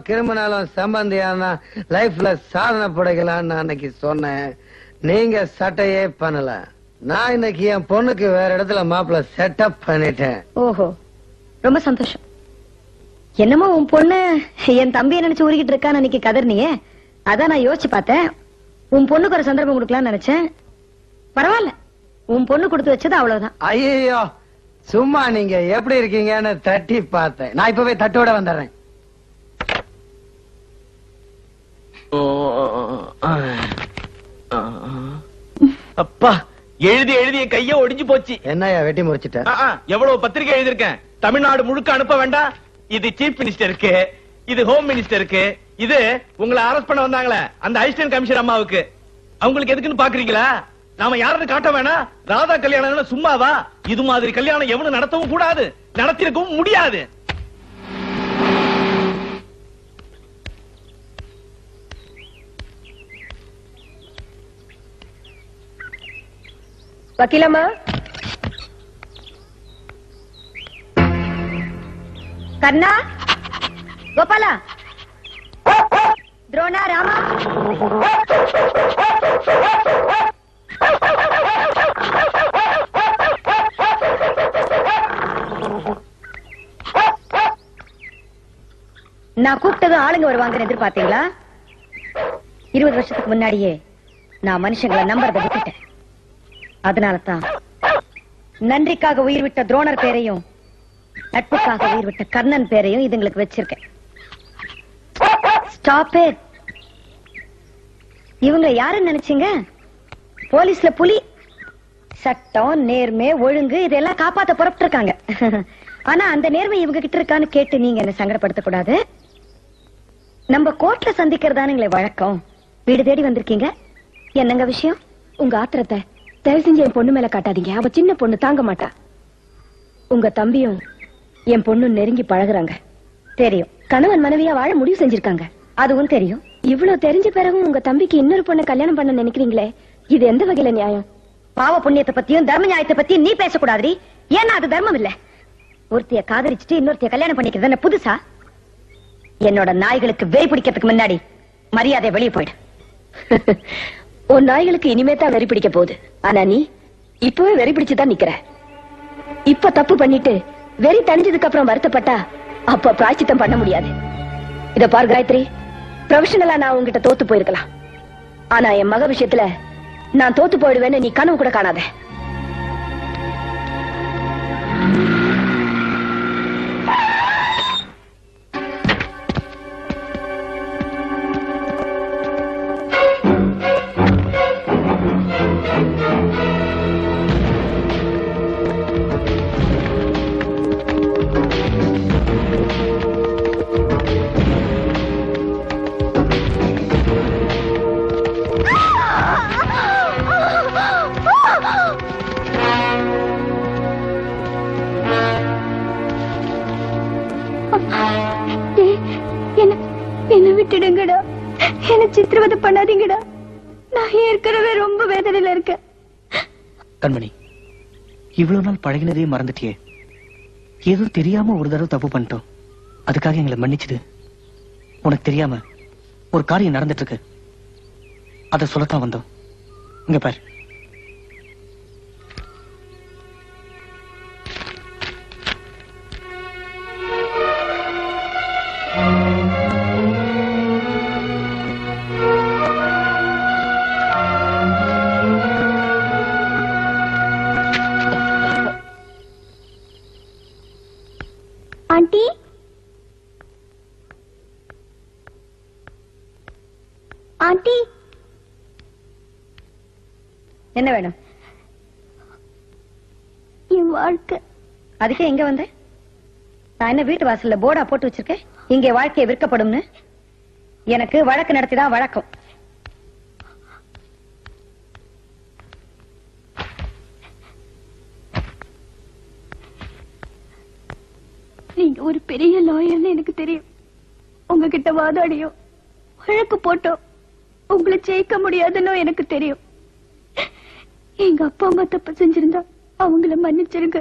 கிரிமினலும் சம்பந்தியான லைஃப்ல சாதனை படைக்கலான்னு அன்னைக்கு சொன்னேன். நீங்க சட்டையே பண்ணல. நான் இன்னைக்கு என் பொண்ணுக்கு வேற இடத்துல மாப்பிள்ள செட்டப் பண்ணிட்டேன். ஓஹோ, ரொம்ப சந்தோஷம். என்னமோ உன் பொண்ணு என் தம்பியை நினைச்சு உருகிட்டு இருக்கான்னு அன்னைக்கு கதர்னியே, அதான் நான் யோசிச்சு பார்த்தேன். உன் பொண்ணுக்கு ஒரு சந்தர்ப்பம் கொடுக்கலாம்னு நினைச்சேன். பரவாயில்ல, உன் பொண்ணு கொடுத்து வச்சது அவ்வளவுதான். ஐயோ, சும்மா நீங்க எப்படி இருக்கீங்கன்னு தட்டி பார்த்தேன். நான் இப்பவே தட்டோட வந்துடுறேன். அப்பா, எழுதி எழுதி என் கைய ஒடிஞ்சு போச்சு. என்னையா வெட்டி முறிச்சிட்ட? எவ்வளவு பத்திரிகை எழுதிருக்கேன். தமிழ்நாடு முழுக்க அனுப்ப வேண்டாம். இது சீஃப் மினிஸ்டருக்கு, இது ஹோம் மினிஸ்டருக்கு, இது உங்களை அரெஸ்ட் பண்ண வந்தாங்களே அந்த அசிஸ்டன்ட் கமிஷனர் அம்மாவுக்கு. அவங்களுக்கு எதுக்குன்னு பாக்குறீங்களா? நாம யாருன்னு காட்ட வேணாம். ராதா கல்யாணம் சும்மாவா? இது மாதிரி கல்யாணம் எவனும் நடத்தவும் கூடாது, நடத்திருக்கவும் முடியாது. வக்கீலம்மா, கர்ணா, கோபாலா, துரோணா, ராமா, நான் கூப்பிட்டதும் ஆளுங்க வருவாங்கன்னு எதிர்பார்த்தீங்களா? 20 வருஷத்துக்கு முன்னாடியே நான் மனுஷங்களை நம்பறதை விட்டுட்டேன். அதனாலதான் நன்றிக்காக உயிர் விட்ட துரோணர் பேரையும் நட்புக்காக உயிர் விட்ட கர்ணன் பேரையும் இதுங்களுக்கு வச்சிருக்கேன். Stop it. இவங்க யாருன்னு நினைச்சீங்க? போலீஸ்ல புலி. சட்டம், நேர்மை, ஒழுங்கு இதெல்லாம் காப்பாத்த புறப்பட்டு இருக்காங்க. ஆனா அந்த நேர்மை இவங்க கிட்ட இருக்கான்னு கேட்டு நீங்க என்ன சங்கடப்படுத்த கூடாது. நம்ம கோர்ட்ல சந்திக்கிறதானுங்களே வழக்கம். வீடு தேடி வந்திருக்கீங்க. என்னங்க விஷயம்? உங்க ஆத்திரத்தை தயவு செஞ்சு என் பொண்ணு மேல காட்டாதீங்க. அவ சின்ன பொண்ணு, தாங்க மாட்டா. உங்க தம்பியும் என் பொண்ணு நெருங்கி பழகுறாங்க. தெரியும். கணவன் மனைவியா வாழ முடிவு செஞ்சிருக்காங்க. அதுவும் தெரியும். இவ்வளவு தெரிஞ்ச பிறகும் உங்க தம்பிக்கு இன்னொரு பொண்ணை கல்யாணம் பண்ண நினைக்கிறீங்களே, இது எந்த வகையில நியாயம்? பாவ புண்ணியத்தை பத்தியும் தர்ம நியாயத்தை பத்தியும் நீ பேசக்கூடாது. ஏன்னா அது தர்மம் இல்ல. ஒருத்திய காதலிச்சுட்டு இன்னொருத்திய கல்யாணம் பண்ணிக்கிறது என்ன புதுசா? என்னோட நாய்களுக்கு வெறி பிடிக்கிறதுக்கு முன்னாடி மரியாதை வெளியே போயிடு. உன் நாய்களுக்கு இனிமே தான் வெறி பிடிக்க போகுது. ஆனா நீ இப்பவே வெறி பிடிச்சுதான் நிக்கிற. இப்ப தப்பு பண்ணிட்டு வெறி தணிஞ்சதுக்கு அப்புறம் வருத்தப்பட்டா அப்ப பிராய்ச்சித்தம் பண்ண முடியாது. இத பார் காயத்ரி, ப்ரொஃபஷனலா நான் உங்ககிட்ட தோத்து போயிருக்கலாம். ஆனா என் மக விஷயத்துல நான் தோத்து போயிடுவேன்னு நீ கனவு கூட காணாத. என்ன விட்டுடுங்கடா. என்ன சித்திரவதை பண்ணாதீங்கடா. நான் ஏற்கனவே ரொம்ப வேதனையில இருக்கேன். கண்மணி, இவ்வளவு நாள் பழகினதே மறந்துட்டியே. ஏதோ தெரியாம ஒரு தடவை தப்பு பண்ணிட்டோம். அதுக்காக எங்களை மன்னிச்சுது. உனக்கு தெரியாம ஒரு காரியம் நடந்துட்டு இருக்கு. அத சொல்லத்தான் வந்தோம். இங்க பாரு. ஆண்டி, ஆண்டி, என்ன வேணும்? என் வாழ்க்கை. அதுக்கே எங்க வந்த? நான் என்ன வீட்டு வாசல்ல போர்டா போட்டு வச்சிருக்கேன், இங்கே வாழ்க்கையை விற்கப்படும்னு? எனக்கு வழக்கு நடத்திதான் வழக்கம். நீங்க ஒரு பெரிய லாயர்னு எனக்கு தெரியும். உங்ககிட்ட வாதாடியோ வழக்கு போட்டோ உங்களை ஜெயிக்க முடியாதுன்னு எனக்கு தெரியும். எங்க அப்பா அம்மா தப்பு செஞ்சிருந்தா அவங்கள மன்னிச்சிருங்க.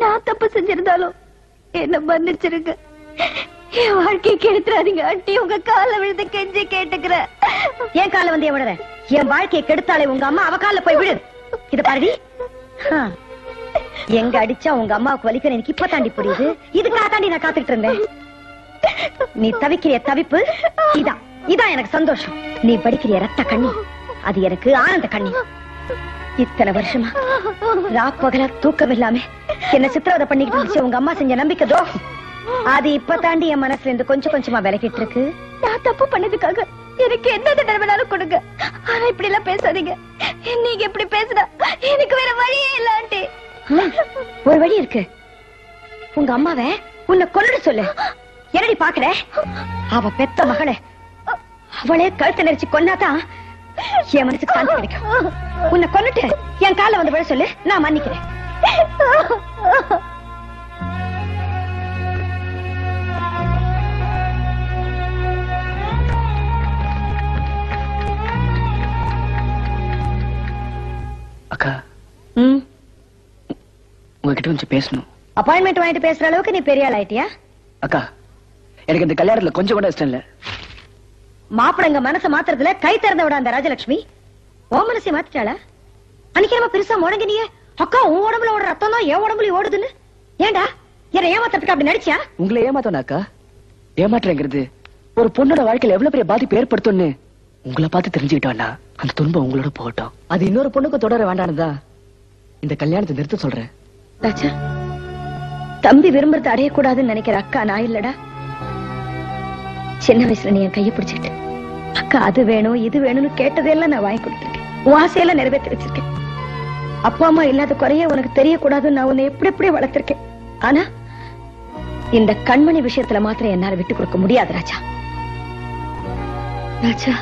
நான் தப்பு செஞ்சிருந்தாலும் என்ன மன்னிச்சிருங்க. என் வாழ்க்கைக்கு எடுத்துறாதீங்க ஆண்டி. உங்க கால விழுந்து கெஞ்சி கேட்டுக்கிறேன். என் கால வந்து விடுற? என் வாழ்க்கையை கெடுத்தாலே உங்க அம்மா அவ கால போய் விடு. இத பாருடி, எங்க அடிச்சா உங்க அம்மாவுக்கு வலிக்க எனக்கு இப்ப தாண்டி புரியுது. இதுக்காக தாண்டி நான் காத்துக்கிட்டு இருந்தேன். நீ தவிக்கிற தவிப்பு இதான் இதான் எனக்கு சந்தோஷம். நீ படிக்கிற ரத்த கண்ணி அது எனக்கு ஆனந்த கண்ணி. இத்தனை வருஷமா ராப்பகல தூக்கம் இல்லாம என்ன சித்திரவதை பண்ணிக்கிட்டு இருந்துச்சு உங்க அம்மா செஞ்ச நம்பிக்கை துரோகம். அது இப்ப தாண்டி என் மனசுல இருந்து கொஞ்சம் கொஞ்சமா விலகிட்டு இருக்கு. நான் தப்பு பண்ணதுக்காக எனக்கு என்ன தண்டனை வேணாலும் கொடுங்க. ஆனா இப்படி எல்லாம் பேசாதீங்க. நீங்க இப்படி பேசுனா எனக்கு வேற வழியே இல்ல ஆண்டி. ஒரு வழி இருக்கு. உங்க அம்மாவை உன்னை கொல்லுட சொல்லு. என்னடி பாக்குற? அவ பெத்த மகளே அவளே கழுத்தை நெரிச்சு கொன்னாதான் என் மனசுக்கு சாந்தி கிடைக்கும். உன்னை கொன்னுட்டு என் கால வந்து விழ சொல்லு, நான் மன்னிக்கிறேன். அக்கா, உங்ககிட்ட கொஞ்சம் பேசணும். அப்பாயின்மெண்ட் வாங்கிட்டு பேசுற அளவுக்கு நீ பெரிய ஆள் ஆயிட்டியா? அக்கா, எனக்கு இந்த கல்யாணத்துல கொஞ்சம் கூட இஷ்டம் இல்ல. மாப்பிளைங்க மனசை மாத்துறதுல கை திறந்த விட அந்த ராஜலட்சுமி ஓ மனசை மாத்திட்டாளா? அன்னைக்கு நம்ம பெருசா முடங்கினிய அக்கா உன் உடம்புல ஓடுற ரத்தம் தான் என் உடம்புல ஓடுதுன்னு. ஏண்டா என்ன ஏமாத்துறதுக்கு அப்படி நடிச்சா? உங்களை ஏமாத்தோனா அக்கா? ஏமாற்றங்கிறது ஒரு பொண்ணோட வாழ்க்கையில எவ்வளவு பெரிய பாதிப்பு ஏற்படுத்தும்னு உங்களை பார்த்து தெரிஞ்சுக்கிட்டோம்னா அந்த துன்பம் உங்களோட போகட்டும். அது இன்னொரு பொண்ணுக்கு தொடர வேண்டாம்னுதான் இந்த கல்யாணத்தை நிறுத்த சொல்றேன். ராஜா, தம்பி விரும்புறத அடையக்கூடாதுன்னு நினைக்கிற அக்கா நான் இல்லடா. சின்ன வயசுல நீ என் கையை பிடிச்சிட்டு அக்கா அது வேணும் இது வேணும்னு கேட்டதெல்லாம் நான் வாங்கி கொடுத்துருக்கேன். உன் ஆசையெல்லாம் நிறைவேற்றி வச்சிருக்கேன். அப்பா அம்மா இல்லாத குறைய உனக்கு தெரியக்கூடாதுன்னு நான் உன்னை எப்படி எப்படி வளர்த்திருக்கேன். ஆனா இந்த கண்மணி விஷயத்துல மாத்திரம் என்னால விட்டு கொடுக்க முடியாது ராஜா. ராஜா,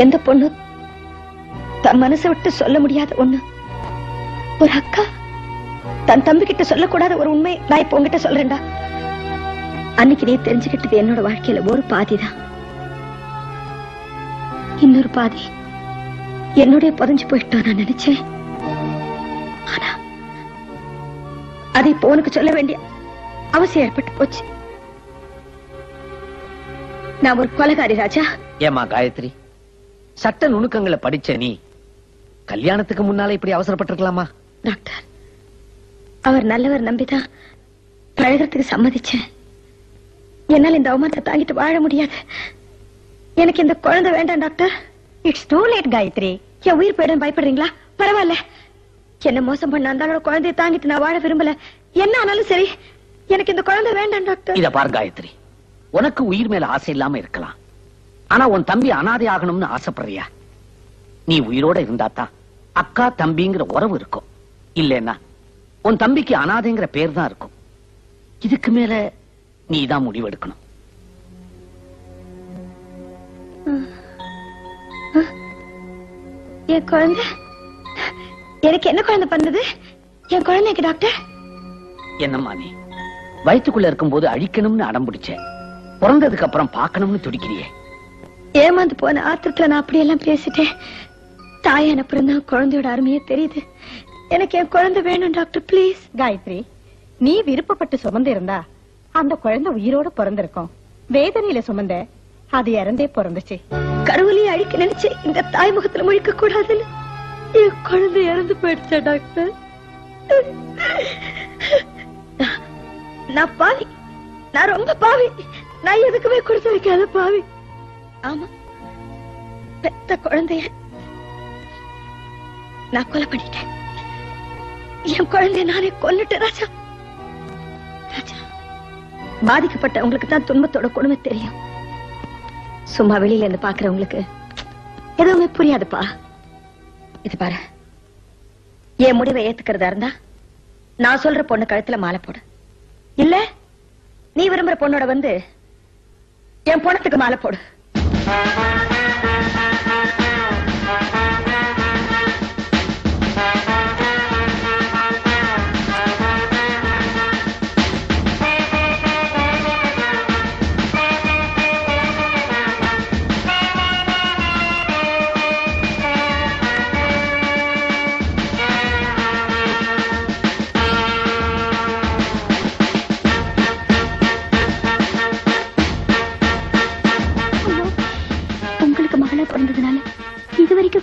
எந்த பொண்ணு தன் மனசை விட்டு சொல்ல முடியாத ஒண்ணு ஒரு அக்கா தன் தம்பி கிட்ட சொல்லக்கூடாத ஒரு உண்மை நான் இப்ப உங்ககிட்ட சொல்றேன்டா. அன்னைக்கு நீ தெரிஞ்சுக்கிட்டது என்னோட வாழ்க்கையில ஒரு பாதிதான். இன்னொரு பாதி என்னுடைய புதைஞ்சு போயிட்டோம் நான் நினைச்சேன். ஆனா அதை இப்ப உனக்கு சொல்ல வேண்டிய அவசியம் ஏற்பட்டு போச்சு. நான் ஒரு கொலைகாரி ராஜா. ஏமா காயத்ரி, சட்ட நுணுக்கங்களை படிச்ச நீ கல்யாணத்துக்கு முன்னால இப்படி அவசரப்பட்டிருக்கலாமா? டாக்டர், அவர் நல்லவர் நம்பிதான் பழகிறதுக்கு சம்மதிச்சேன். என்னால் இந்த அவமானத்தை தாங்கிட்டு வாழ முடியாது. எனக்கு இந்த குழந்தை வேண்டாம் doctor. It's too late Gayathri. என் உயிர் போயிடும் பயப்படுறீங்களா? பரவாயில்ல, என்ன மோசம் பண்ண அந்த குழந்தையை தாங்கிட்டு நான் வாழ விரும்பல. என்ன ஆனாலும் சரி, எனக்கு இந்த குழந்தை வேண்டாம் டாக்டர். இத பாரு காயத்ரி, உனக்கு உயிர் மேல ஆசை இல்லாம இருக்கலாம். ஆனா உன் தம்பி அனாதை ஆகணும்னு ஆசைப்படுறியா? நீ உயிரோட இருந்தாதான் அக்கா தம்பிங்கிற உறவு இருக்கும். இல்லன்னா உன் தம்பிக்கு அனாதைங்கிற பேர் தான் இருக்கும். இதுக்கு மேல நீ தான் முடிவெடுக்கணும். என் குழந்தை, எனக்கு என்ன குழந்தை பண்ணது? என் குழந்தைக்கு டாக்டர். என்னம்மா நீ வயிற்றுக்குள்ள இருக்கும்போது அழிக்கணும்னு அடம் பிடிச்ச, பிறந்ததுக்கு அப்புறம் பார்க்கணும்னு துடிக்கிறியே. ஏமாந்து போன ஆத்திரத்துல நான் அப்படியெல்லாம் பேசிட்டேன். தாயான பிறந்தா குழந்தையோட அருமையே தெரியுது. எனக்கு என் குழந்தை வேணும் டாக்டர், பிளீஸ். காயத்ரி, நீ விருப்பப்பட்டு சுமந்து இருந்தா அந்த குழந்தை உயிரோட பிறந்திருக்கும். வேதனையில சுமந்த அது இறந்தே பிறந்துச்சு. கருவிலேயே அழிக்க நினைச்சு இந்த தாய் முகத்துல முழிக்க கூடாதுன்னு என் குழந்தை இறந்து போயிடுச்சா டாக்டர்? நான் பாவி, நான் ரொம்ப பாவி. நான் எதுக்குமே கொடுத்து வைக்காத பாவி. ஆமா, பெத்த குழந்தைய நான் கொலை பண்ணிட்டேன். என் குழந்தைய நானே கொன்னுட்டேன் ராஜா. ராஜா, பாதிக்கப்பட்டவங்களுக்கு தான் துன்பத்தோட கொடுமை தெரியும். சும்மா வெளியில இருந்து பாக்குறவங்களுக்கு எதுவுமே புரியாதுப்பா. இது பாரு, என் முடிவை ஏத்துக்கிறதா இருந்தா நான் சொல்ற பொண்ணு கழுத்துல மாலை போடு. இல்ல நீ விரும்புற பொண்ணோட வந்து என் பொண்ணத்துக்கு மாலை போடு.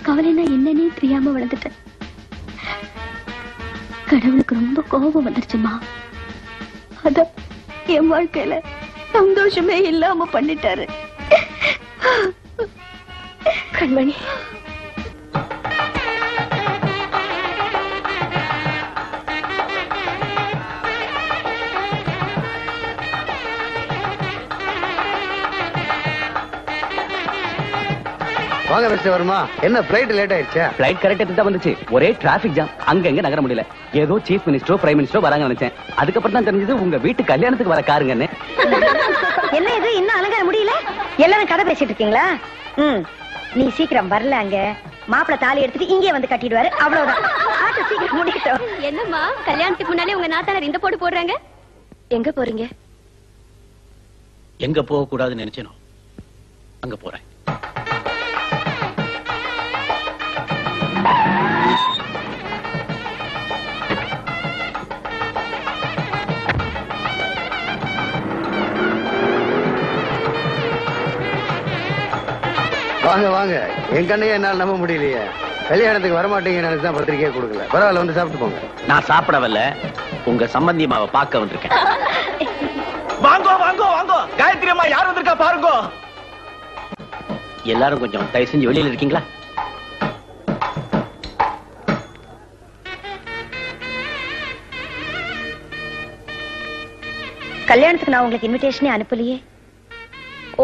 கவலைன்னா என்னன்னே தெரியாம வளர்ந்துட்டேன். கடவுளுக்கு ரொம்ப கோபம் வந்துருச்சுமா. அத என் வாழ்க்கையில சந்தோஷமே இல்லாம பண்ணிட்டாரு. கண்மணி, வாங்க மிஸ்டர் வர்மா. என்ன பிளைட் லேட் ஆயிடுச்சா? பிளைட் கரெக்டா தான் வந்துச்சு. ஒரே டிராபிக் ஜாம். அங்க நகர முடியல. ஏதோ சீஃப் மினிஸ்டரோ பிரைம் மினிஸ்டரோ வராங்க நினைச்சேன். அதுக்கப்புறம் தான் தெரிஞ்சது உங்க வீட்டு கல்யாணத்துக்கு வர காருங்கன்னு. என்ன இது இன்னும் அலங்காரம் முடியல? எல்லாரும் கதை பேசிட்டு இருக்கீங்களா? நீ சீக்கிரம் வரல. அங்க மாப்பிள்ள தாலி எடுத்துட்டு இங்கே வந்து கட்டிடுவாரு. அவ்வளவுதான். சீக்கிரம் முடிக்கட்டும். என்னம்மா கல்யாணத்துக்கு முன்னாலே உங்க நாத்தாளர் இந்த போட்டு போடுறாங்க? எங்க போறீங்க? எங்க போக கூடாதுன்னு நினைச்சேனோ அங்க போறேன். வாங்க வாங்க. என் கண்ணையே என்னால் நம்ப முடியலையே. கல்யாணத்துக்கு வரமாட்டீங்கன்னு நினைச்சு தான் பத்திரிக்கையே கொடுக்கல. பரவாயில்ல, வந்து சாப்பிட்டு போங்க. நான் சாப்பிடவில்லை, உங்க சம்பந்தியமாவை பார்க்க வந்திருக்கேன். வாங்கோ வாங்கோ வாங்கோ, காயத்ரி அம்மா யார் வந்திருக்கா பாருங்கோ. எல்லாரும் கொஞ்சம் தயவு செஞ்சு வெளியில இருக்கீங்களா? கல்யாணத்துக்கு நான் உங்களுக்கு இன்விடேஷனே அனுப்பலையே.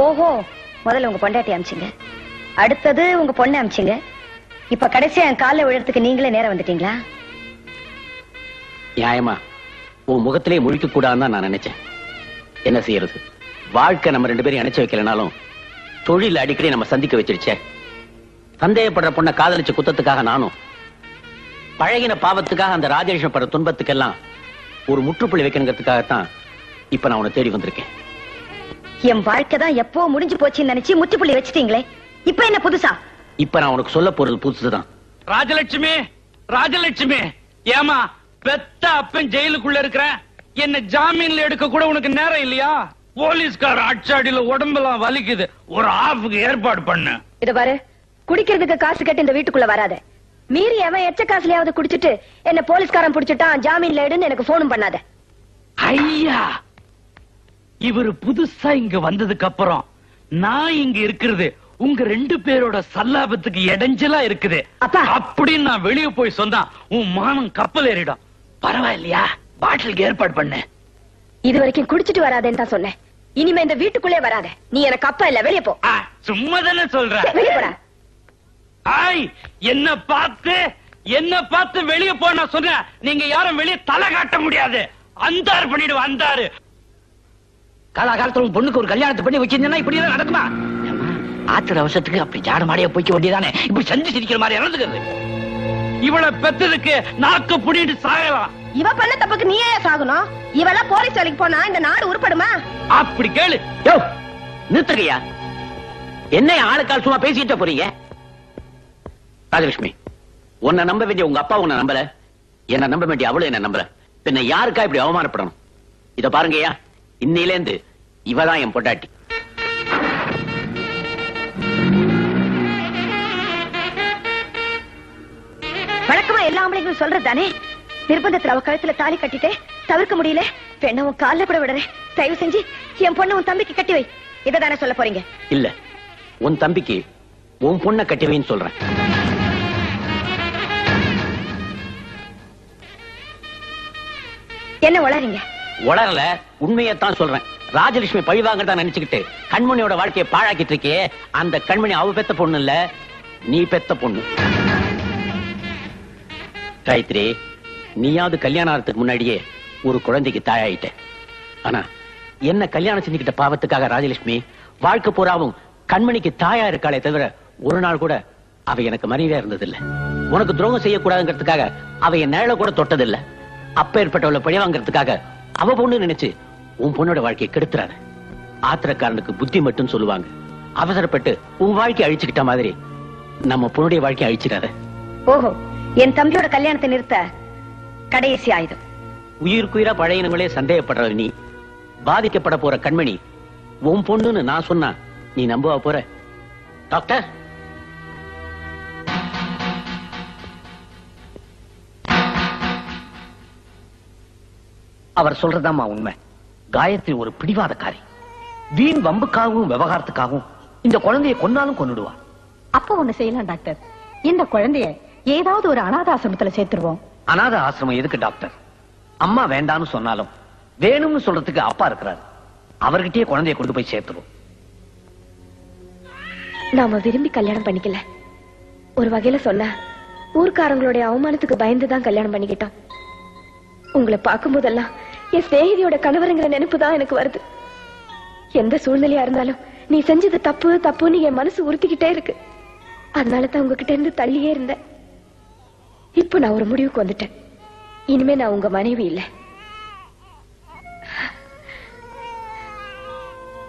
ஓஹோ, முதல்ல உங்க பொண்டாட்டி அனுப்பிச்சிங்க, அடுத்தது உங்க பொண்ணை அனுப்பிச்சிங்க, இப்ப கடைசியா என் காலில் விழுறதுக்கு நீங்களே நேரம் வந்துட்டீங்களா? நியாயமா உன் முகத்திலே முழிக்க கூடாதுன்னு நான் நினைச்சேன். என்ன செய்யறது, வாழ்க்கை நம்ம 2 பேரும் இணைச்சு வைக்கலனாலும் தொழில் அடிக்கடி நம்ம சந்திக்க வச்சிருச்சே. சந்தேகப்படுற பொண்ணை காதலிச்ச குத்தத்துக்காக நானும், பழகின பாவத்துக்காக அந்த ராஜேஷன் படுற துன்பத்துக்கெல்லாம் ஒரு முற்றுப்புள்ளி வைக்கணுங்கிறதுக்காகத்தான் இப்ப நான் உன்னை தேடி வந்திருக்கேன். என் வாழ்க்கை தான் எப்போ முடிஞ்சு போச்சுன்னு நினைச்சு முற்றுப்புள்ளி வச்சிட்டீங்களே, இப்ப என்ன புதுசா? இப்ப நான் உனக்கு சொல்ல போறது புதுசுதான். ராஜலட்சுமி, ராஜலட்சுமி, ஏமா பெத்த அப்பன் ஜெயிலுக்குள்ள இருக்கிற என்ன ஜாமீன்ல எடுக்க கூட உனக்கு நேரம் இல்லையா? போலீஸ்கார அச்சாடியில உடம்பெல்லாம் வலிக்குது, ஒரு ஆஃபுக்கு ஏற்பாடு பண்ணு. இத பாரு, குடிக்கிறதுக்கு காசு கட்டி இந்த வீட்டுக்குள்ள வராத. மீறி அவன் எச்ச காசுலயாவது குடிச்சிட்டு என்ன போலீஸ்காரன் புடிச்சிட்டான் ஜாமீன்ல எடுன்னு எனக்கு போனும் பண்ணாத. ஐயா, இவரு புதுசா இங்க வந்ததுக்கு அப்புறம் நான் இங்க இருக்கிறது உங்க 2 பேரோட சல்லாபத்துக்கு இடைஞ்சலா இருக்குது. அப்படின்னு நான் வெளியே போய் சொன்னா உன் மானம் கப்பல் ஏறிடும். பரவாயில்லையா, பாட்டிலுக்கு ஏற்பாடு பண்ணு. இது வரைக்கும் குடிச்சிட்டு வராதேன்னு தான் சொன்னேன். இனிமே இந்த வீட்டுக்குள்ளே வராத. நீ எனக்கு அப்பா இல்ல, வெளியே போ. சும்மா தானே சொல்ற. வெளியே போடா. என்ன பார்த்து வெளியே போன சொன்ன, நீங்க யாரும் வெளியே தலை காட்ட முடியாது. அந்தாரு பண்ணிடு, அந்தாரு. காலகாலத்துல உன் பொண்ணுக்கு ஒரு கல்யாணத்தை பண்ணி வச்சிருந்தா இப்படி எல்லாம் நடக்குமா? ஆத்திர அவசரத்துக்கு அப்படி ஜாட மாடியா போய்க்க வேண்டியதானே, இப்படி செஞ்சு சிரிக்கிற மாதிரி இறந்துக்கிறது. இவளை பெத்ததுக்கு நாக்கு புடிட்டு சாகலாம். இவ பண்ண தப்புக்கு நீயே சாகணும். இவெல்லாம் போலீஸ் வேலைக்கு போனா இந்த நாடு உருப்படுமா? அப்படி கேளு. யோ நிறுத்துகையா, என்ன ஆளுக்கால் சும்மா பேசிட்டு போறீங்க? ராஜலட்சுமி, உன்னை நம்ப வேண்டிய உங்க அப்பா உன்னை நம்பல, என்ன நம்ப வேண்டிய அவளு என்ன நம்பல. பின்ன யாருக்கா இப்படி அவமானப்படணும்? இத பாருங்கய்யா, இன்னையிலேந்து இவதான் என் பொண்டாட்டி. வழக்கமா எல்லா ஆம்பளைங்களும் சொல்றது தானே, நிர்பந்தத்துல அவ கழுத்துல தாலி கட்டிட்டே தவிர்க்க முடியல, பெண்ண உன் கால்ல கூட விடுறேன், தயவு செஞ்சு என் பொண்ணு உன் தம்பிக்கு கட்டி வை. இததானே சொல்ல போறீங்க? இல்ல, உன் தம்பிக்கு உன் பொண்ணை கட்டி வைன்னு சொல்றேன். என்ன உளறீங்க? உளரல, உண்மையத்தான் சொல்றேன். ராஜலட்சுமி பழிவாங்கதான் நினைச்சுக்கிட்டு கண்மணியோட வாழ்க்கையை பாழாக்கிட்டு இருக்கே, அந்த கண்மணி அவ பெத்த பொண்ணு இல்ல, நீ பெத்த பொண்ணு. காயத்ரி, நீயாவது கல்யாணம் ஆகிறதுக்கு முன்னாடியே ஒரு குழந்தைக்கு தாயாயிட்ட. ஆனா என்ன கல்யாணம் செஞ்சுக்கிட்ட பாவத்துக்காக ராஜலட்சுமி வாழ்க்கை பூராவும் கண்மணிக்கு தாயா இருக்காளே தவிர ஒரு நாள் கூட அவ எனக்கு மனைவியா இருந்ததில்லை. உனக்கு துரோகம் செய்யக்கூடாதுங்கிறதுக்காக அவ என் நிழல கூட தொட்டதில்லை. அப்ப ஏற்பட்டவளை பழி வாங்கறதுக்காக அவ பொண்ணு நினைச்சு உன் பொண்ணோட வாழ்க்கையை கெடுத்துறாத. ஆத்திரக்காரனுக்கு புத்தி மட்டும் சொல்லுவாங்க. அவசரப்பட்டு உன் வாழ்க்கையை அழிச்சுக்கிட்ட மாதிரி நம்ம பொண்ணுடைய வாழ்க்கையை அழிச்சிடாத. ஓஹோ, என் தம்பியோட கல்யாணத்தை நிறுத்த கடைசி ஆயுதம். உயிருக்குயிரா பழையினங்களே சந்தேகப்படுற நீ, பாதிக்கப்பட போற கண்மணி உன் பொண்ணுன்னு நான் சொன்னா நீ நம்புவா போற? டாக்டர், அவர் சொல்றதாமா உண்மை. காயத்ரி ஒரு பிடிவாதக்காரி. வீண் வம்புக்காகவும் விவகாரத்துக்காகவும் இந்த குழந்தையை கொன்னாலும் கொன்னுடுவா. அப்ப ஒண்ணு செய்யலாம் டாக்டர், இந்த குழந்தைய ஏதாவது ஒரு அனாத ஆசிரமத்துல சேர்த்துருவோம். அனாத ஆசிரமம் எதுக்கு டாக்டர்? அம்மா வேண்டாம்னு சொன்னாலும் வேணும்னு சொல்றதுக்கு அப்பா இருக்கிறார். அவர்கிட்டயே குழந்தைய கொண்டு போய் சேர்த்துருவோம். நாம விரும்பி கல்யாணம் பண்ணிக்கல. ஒரு வகையில சொன்ன ஊர்க்காரங்களுடைய அவமானத்துக்கு பயந்துதான் கல்யாணம் பண்ணிக்கிட்டோம். உங்களை பார்க்கும் போதெல்லாம் என் சிநேகிதியோட கணவருங்கிற நினைப்பு தான் எனக்கு வருது. எந்த சூழ்நிலையா இருந்தாலும் நீ செஞ்சது தப்பு தப்புன்னு என் மனசு உறுத்திக்கிட்டே இருக்கு. அதனாலதான் உங்ககிட்ட இருந்து தள்ளியே இருந்தேன். இப்ப நான் ஒரு முடிவுக்கு வந்துட்டேன். இனிமே நான் உங்க மனைவி இல்ல,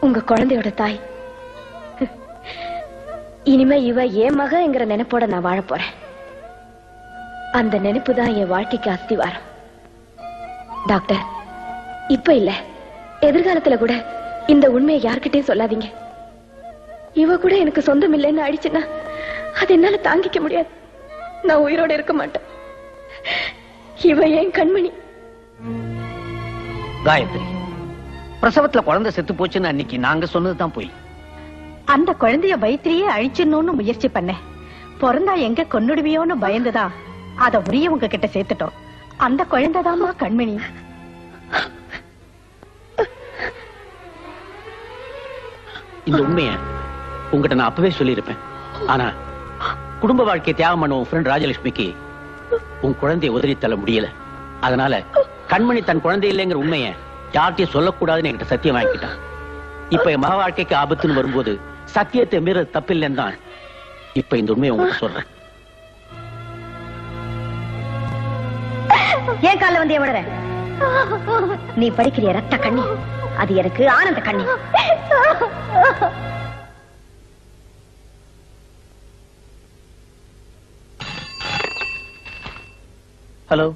உங்க குழந்தையோட தாய். இனிமே இவ என் மகங்கிற நினைப்போட நான் வாழ போறேன். அந்த நினைப்பு தான் என் வாழ்க்கைக்கு அஸ்திவாரம். டாக்டர், இப்ப இல்ல, எதிர்காலத்துல கூட இந்த உண்மையை யார்கிட்டயும் சொல்லாதீங்க. இவ கூட எனக்கு சொந்தம் இல்லைன்னு ஆயிடுச்சுன்னா அது என்னால தாங்கிக்க முடியாது. நான் உயிரோட இருக்க மாட்டேன். இவ என் கண்மணி. காயத்ரி, பிரசவத்துல குழந்தை செத்து போச்சுன்னு அன்னைக்கு நாங்க சொன்னதுதான் போய். அந்த குழந்தைய வயிற்றிலேயே அழிச்சிடணும்னு முயற்சி பண்ணேன். பிறந்தா எங்க கொன்னுடுவியோன்னு பயந்துதான் அத உரியவங்க கிட்ட சேர்த்துட்டோம். அந்த குழந்தைதாம்மா கண்மணி. இந்த உண்மைய உங்ககிட்ட நான் அப்பவே சொல்லியிருப்பேன். ஆனா குடும்ப வாழ்க்கையை தியாகம் பண்ண உன் ஃப்ரெண்ட் ராஜலட்சுமிக்கு உன் குழந்தைய உதறி தள்ள முடியல. அதனால கண்மணி தன் குழந்தை இல்லைங்கிற உண்மைய யார்கிட்டயும் சொல்லக்கூடாதுன்னு என்கிட்ட சத்தியம் வாங்கிட்டான். இப்ப என் மக வாழ்க்கைக்கு ஆபத்துன்னு வரும்போது சத்தியத்தை மீறது தப்பில்லைன்னு தான் இப்ப இந்த உண்மையை உங்களுக்கு சொல்றேன். ஏன் கால வந்து எவ்வளவு நீ படிக்கிற ரத்த கண்ணி, அது எனக்கு ஆனந்த கண்ணி. ஹலோ.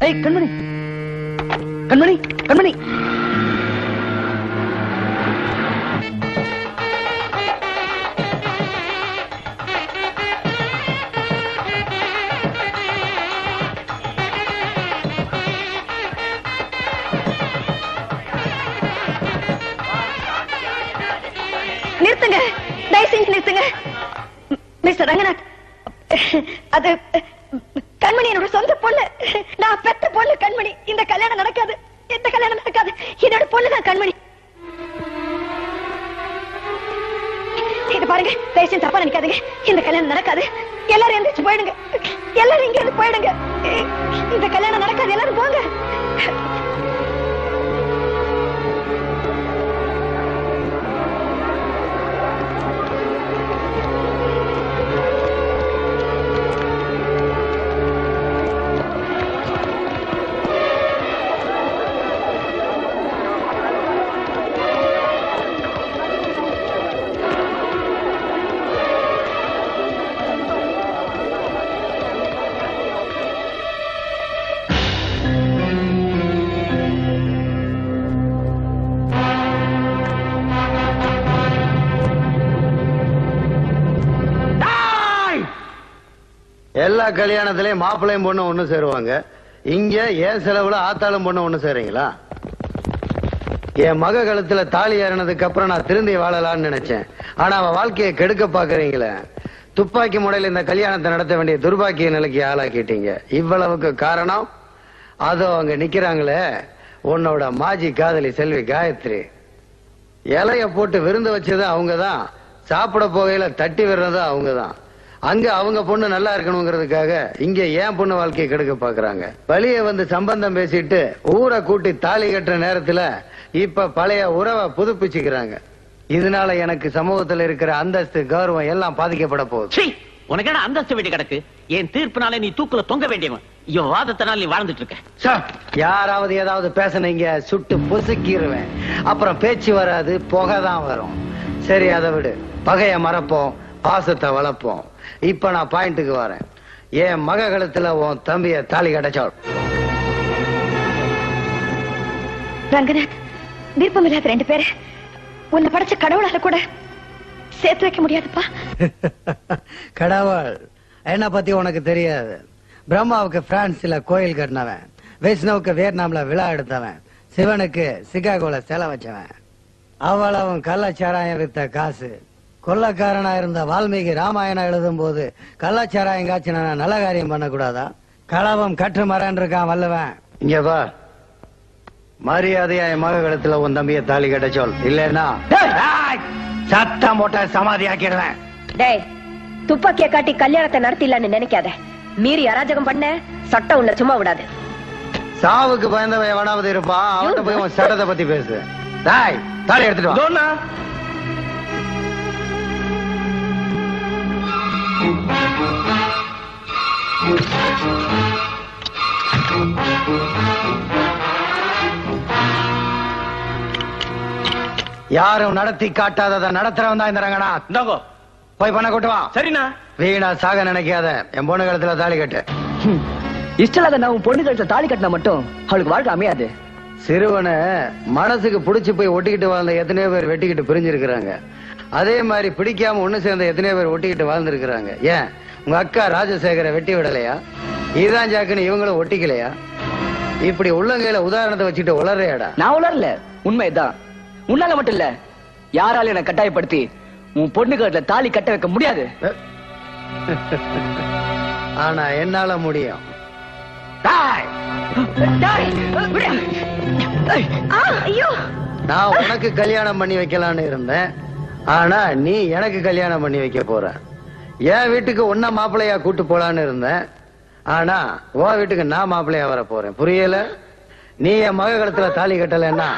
ஏய் கண்மணி, கண்மணி, கண்மணி. நிறுத்துங்க, தயவு செஞ்சு நிறுத்துங்க. மிஸ்டர் ரங்கநாத், அது கண்மணி என்னோட சொந்த பொண்ணு. நான் பெத்த பொண்ணு கண்மணி. இந்த கல்யாணம் நடக்காது, இந்த கல்யாணம் நடக்காது. என்னோட பொண்ணுதான் கண்மணி. இது பாருங்க, தயவு செஞ்சு தப்பா நினைக்காதீங்க. இந்த கல்யாணம் நடக்காது. எல்லாரும் எந்திரிச்சு போயிடுங்க. எல்லாரும் இங்க இருந்து போயிடுங்க. இந்த கல்யாணம் நடக்காது. எல்லாரும் போங்க. எல்லா கல்யாணத்திலயும் மாப்பிள்ளையும் பொண்ணு ஒண்ணு சேருவாங்க. இங்க ஏன் செலவுல ஆத்தாளும் பொண்ணு ஒண்ணு சேரீங்களா? என் மக கழுத்துல தாலி ஏறினதுக்கு அப்புறம் நான் திருந்தி வாழலாம்னு நினைச்சேன். ஆனா அவ வாழ்க்கையை கெடுக்க பாக்குறீங்களே. துப்பாக்கி முறையில இந்த கல்யாணத்தை நடத்த வேண்டிய துர்பாக்கிய நிலைக்கு ஆளாக்கிட்டீங்க. இவ்வளவுக்கு காரணம் அதோ அங்க நிக்கிறாங்களே உன்னோட மாஜி காதலி செல்வி காயத்ரி. இலைய போட்டு விருந்து வச்சது அவங்கதான், சாப்பிட போகையில தட்டி விடுறது அவங்கதான். அங்க அவங்க பொண்ணு நல்லா இருக்கணுங்கிறதுக்காக இங்க ஏன் பொண்ணு வாழ்க்கையை கெடுக்க பாக்குறாங்க. வெளியே வந்து சம்பந்தம் பேசிட்டு ஊரை கூட்டி தாலி கட்டுற நேரத்துல இப்ப பழைய உறவை புதுப்பிச்சுக்கிறாங்க. இதனால எனக்கு சமூகத்துல இருக்கிற அந்தஸ்து கௌரவம் எல்லாம் பாதிக்கப்பட போகுது. உனக்கு என்ன அந்தஸ்து வேண்டி கிடக்கு? என் தீர்ப்புனால நீ தூக்குல தொங்க வேண்டியவன். இவன் வாதத்தினால நீ வாழ்ந்துட்டு இருக்க. யாராவது ஏதாவது பேசினீங்க சுட்டு பொசுக்கிடுவேன். அப்புறம் பேச்சு வராது, புகைதான் வரும். சரி அதை விடு, பகைய மறப்போம், பாசத்தை வளர்ப்போம். இப்ப நான் பாயிண்ட்டுக்கு வரேன். என் மக கழுத்துல உன் தம்பிய தாலி கட்டச்சோள். ரங்கநாத், விருப்பம் இல்லாத ரெண்டு பேரு உன்னை படைச்ச கடவுளால கூட சேர்த்து வைக்க முடியாதுப்பா. கடவுள் என்ன பத்தி உனக்கு தெரியாது. பிரம்மாவுக்கு பிரான்ஸ்ல கோயில் கட்டினவன், விஷ்ணுவுக்கு வியட்நாம்ல விழா எடுத்தவன், சிவனுக்கு சிகாகோல செல வச்சவன். அவ்வளவும் கள்ளச்சாராயம் வித்த காசு. கொள்ளக்காரனா இருந்த வால்மீகி ராமாயணம் எழுதும் போது கள்ளச்சாராயம் காய்ச்சினா நல்ல காரியம் பண்ணக்கூடாதா? களவம் கற்று மரன் இருக்கான் வல்லவன். இங்க வா, மரியாதையா என் மக கழுத்துல உன் தம்பிய தாலி கட்ட சொல். இல்லன்னா சத்தம் போட்ட சமாதி ஆக்கிடுவேன். டேய், துப்பாக்கிய காட்டி கல்யாணத்தை நடத்திடலான்னு நினைக்காத. மீறி அராஜகம் பண்ண சட்டம் உன்னை சும்மா விடாது. சாவுக்கு பயந்தவன் எவனாவது இருப்பான். அவன்கிட்ட போய் உன் சட்டத்தை பத்தி பேசு. தாய் தாலி எடுத்துட்டு வா. யாரும் நடத்தி காட்டாதத நடத்துறவன் தான் இந்த ரங்கநாத். இந்தாங்கோ போய் பண்ண கூட்டு வா. சரிண்ணா. வீணா சாக நினைக்காத. என் பொண்ணு கழுத்துல தாலி கட்டு. இஷ்டலாத நான் உன் பொண்ணு கழுத்துல தாலி கட்டினா மட்டும் அவளுக்கு வாழ்க்கை அமையாது. சிறுவனை மனசுக்கு பிடிச்சு போய் ஒட்டிக்கிட்டு வாழ்ந்த எத்தனையோ பேர் வெட்டிக்கிட்டு பிரிஞ்சிருக்கிறாங்க. அதே மாதிரி பிடிக்காம ஒண்ணு சேர்ந்த எத்தனையோ பேர் ஒட்டிக்கிட்டு வாழ்ந்திருக்கிறாங்க. ஏன் உங்க அக்கா ராஜசேகரை வெட்டி விடலையா? இதுதான் ஜாக்குன்னு இவங்களும் ஒட்டிக்கலையா? இப்படி உள்ளங்கையில உதாரணத்தை வச்சுட்டு உளறையாடா? நான் உளரல, உண்மைதான். உன்னால மட்டும் இல்ல, யாரால என்ன கட்டாயப்படுத்தி உன் பொண்ணு கழுத்துல தாலி கட்ட வைக்க முடியாது. ஆனா என்னால முடியும். நான் உனக்கு கல்யாணம் பண்ணி வைக்கலான்னு இருந்தேன், ஆனா நீ எனக்கு கல்யாணம் பண்ணி வைக்க போற. என் வீட்டுக்கு உன்ன மாப்பிள்ளையா கூட்டு போலான்னு இருந்தேன், ஆனா உன் வீட்டுக்கு நான் மாப்பிள்ளையா வர போறேன். புரியல? நீ என் மக கழுத்துல தாலி கட்டலன்னா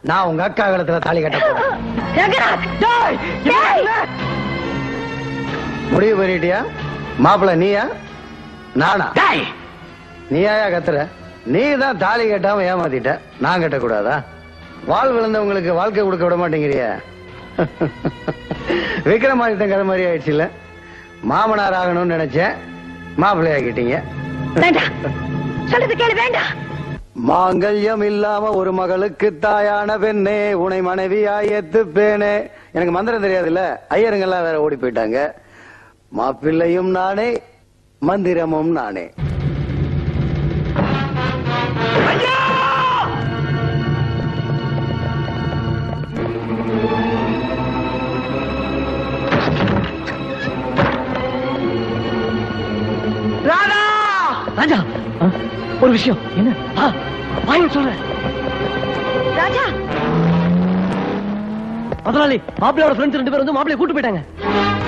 நான் உங்க அக்கா கழுத்துல தாலி கட்ட போறேன். முடிவு பண்ணிட்டியா? மாப்பிள்ளை நீயா நானா? நீயா கத்துற? நீ தான் தாலி கட்டாம ஏமாத்திட்ட, நான் கட்டக்கூடாதா? வாழ் விழுந்தவங்களுக்கு வாழ்க்கை கொடுக்க விட மாட்டேங்கிறிய. விக்ரமாதித்தன் கதை மாதிரி ஆயிடுச்சு இல்ல? மாமனார் ஆகணும்னு நினைச்சேன், மாப்பிள்ளை ஆக்கிட்டீங்க. மாங்கல்யம் இல்லாம ஒரு மகளுக்கு தாயான பெண்ணே உனை மனைவியாய் ஏத்துப்பேனே. எனக்கு மந்திரம் தெரியாதுல்ல, ஐயருங்கெல்லாம் வேற ஓடி போயிட்டாங்க. மாப்பிள்ளையும் நானே, மந்திரமும் நானே. ராஜா, ஒரு விஷயம். என்ன? வாயில் சொல்றேன். ராஜா, முதலாளி, மாப்பிள்ளையோட ஃப்ரெண்ட்ஸ் 2 பேர் வந்து மாப்பிள்ளைய கூட்டு போயிட்டாங்க.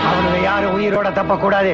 அவனுங்க யாரும் உயிரோட தப்ப கூடாது.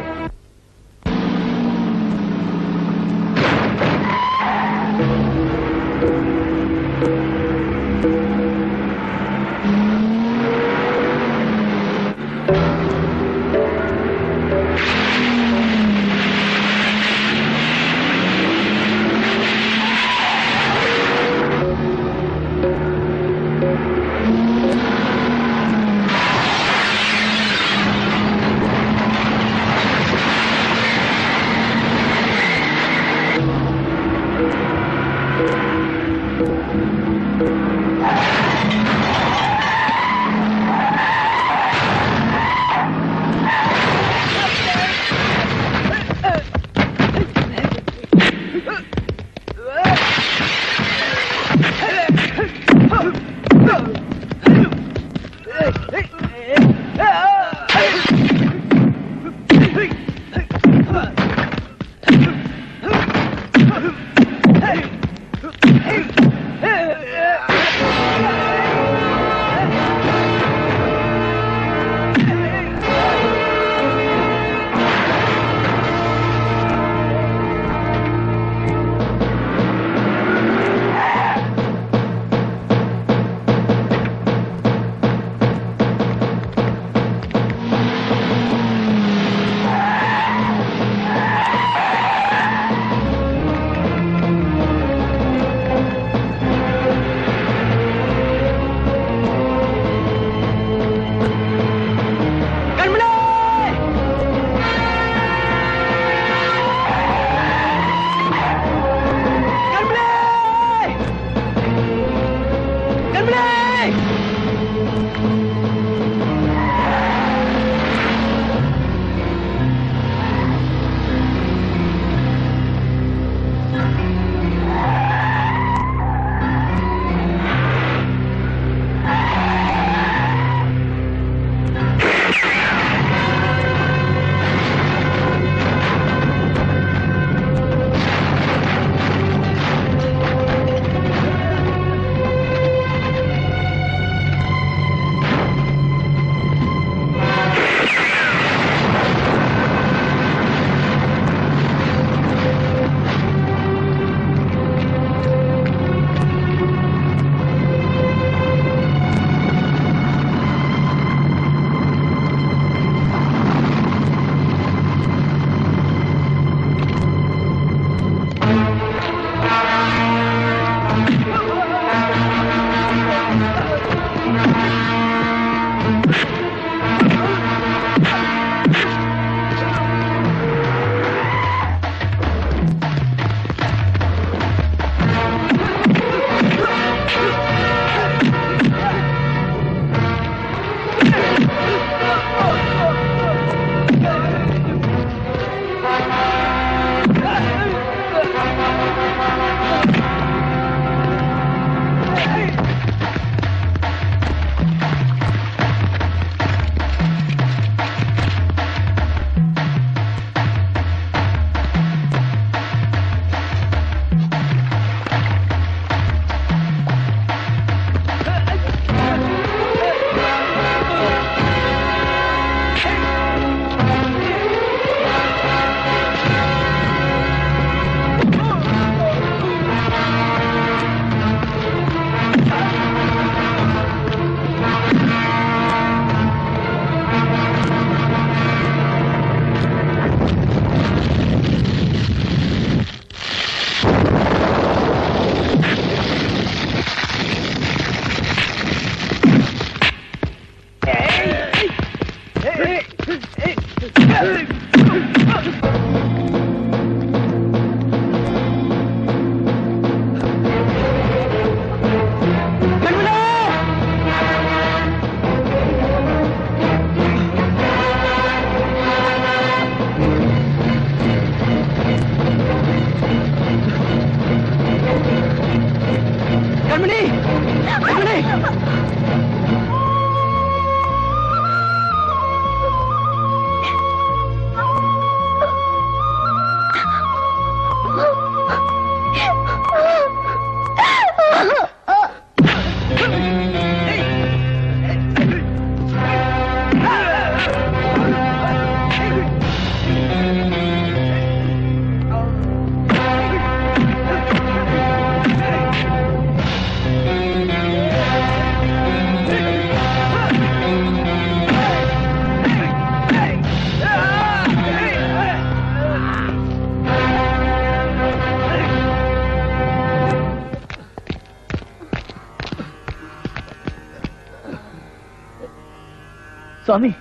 சுவாமி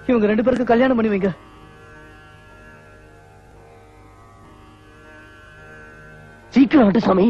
இவங்க 2 பேருக்கு கல்யாணம் பண்ணி வைங்க. சீக்கிரம் ஆட்டு சாமி.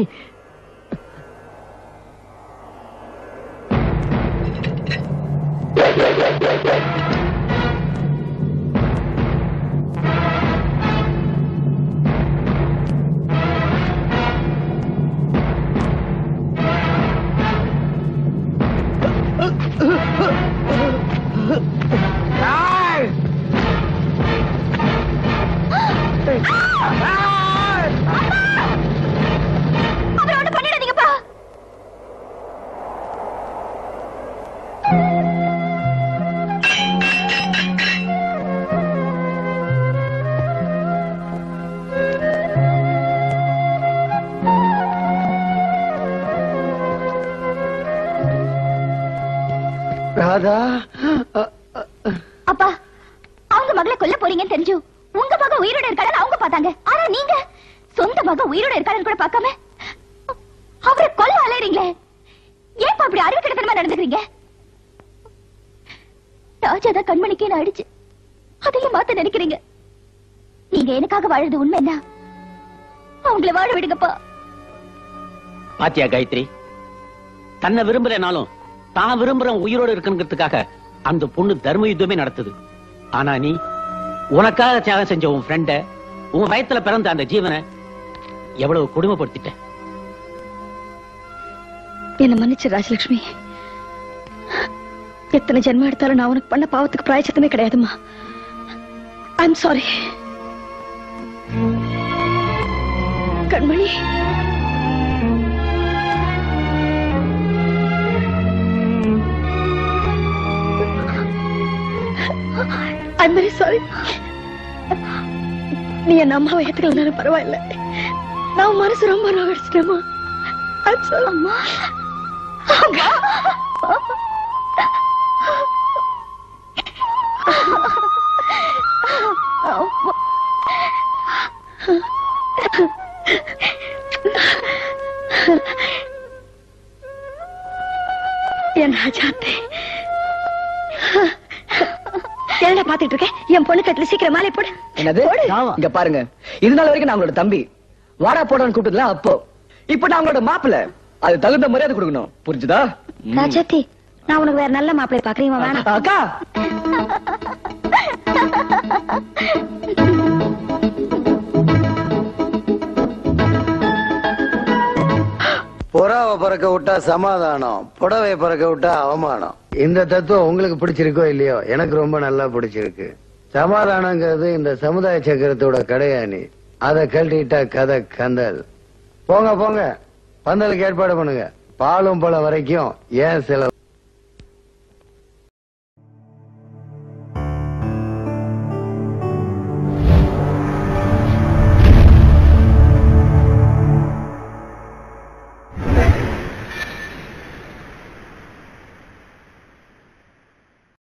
அவரோட பண்ணிடாதீங்கப்பா. ராதா, அப்பா, அவங்க மகளை கொல்ல போறீங்கன்னு தெரிஞ்சு உங்க மகன் உயிரோட இருக்காருன்னு அவங்க பார்த்தாங்க. ஆனா நீங்க சொந்த மகன் உயிரோட இருக்காருன்னு கூட பார்க்காம அவரை கொல்ல அலையறீங்களே. ஏன் அப்படி அறிவு கிட்டத்தனமா நடந்துக்கிறீங்க? ராஜாதான் கண்மணிக்கே நான் அடிச்சு அதையும் மாத்த நினைக்கிறீங்க. நீங்க எனக்காக வாழறது உண்மைன்னா அவங்கள வாழ விடுங்கப்பா. பாத்தியா காயத்ரி, தன்னை விரும்புறனாலும் தான் விரும்புற உயிரோடு இருக்குங்கிறதுக்காக அந்த பொண்ணு தர்ம யுத்தமே நடத்துது. ஆனா நீ உனக்காக தியாகம் செஞ்ச உன் ஃப்ரெண்ட, உன் வயத்துல பிறந்த அந்த ஜீவனை எவ்வளவு கொடுமைப்படுத்திட்ட. என்ன மன்னிச்சு ராஜலட்சுமி. எத்தனை ஜென்மம் எடுத்தாலும் நான் உனக்கு பண்ண பாவத்துக்கு பிராயச்சித்தமே கிடையாதுமா. I'm sorry. Kanmani, I'm very sorry. நீ என் அம்மாவை ஏத்துக்கலனாலும் பரவாயில்ல. நான் மனசு ரொம்ப நோகடிச்சிட்டேம்மா. I'm sorry. அம்மா, என் ராஜாத்தே, என்ன பாத்துட்டு இருக்க? என் பொண்ணு கட்டில சீக்கிரம் மாலை போடு. என்னது? இங்க பாருங்க, இது நாள் வரைக்கும் நான் உங்களோட தம்பி. வாடா போடான்னு கூப்பிட்டதுலாம் அப்போ. இப்ப நான் உங்களோட மாப்பிள்ள. அது தகுந்த மரியாதை கொடுக்கணும். புரிஞ்சுதா? ராஜாத்தி, நான் உனக்கு வேற நல்ல மாப்பிள்ளை பாக்குறேன். வேணாம் அக்கா. புறாவை பறக்க விட்டா சமாதானம், புடவை பறக்க விட்டா அவமானம். இந்த தத்துவம் உங்களுக்கு பிடிச்சிருக்கோ இல்லையோ, எனக்கு ரொம்ப நல்லா பிடிச்சிருக்கு. சமாதானங்கிறது இந்த சமுதாய சக்கரத்தோட கடையாணி. அதை கழட்டிட்டா கதை கந்தல். போங்க போங்க, பந்தலுக்கு ஏற்பாடு பண்ணுங்க. பாலும் பழம் வரைக்கும் ஏன் செலவு?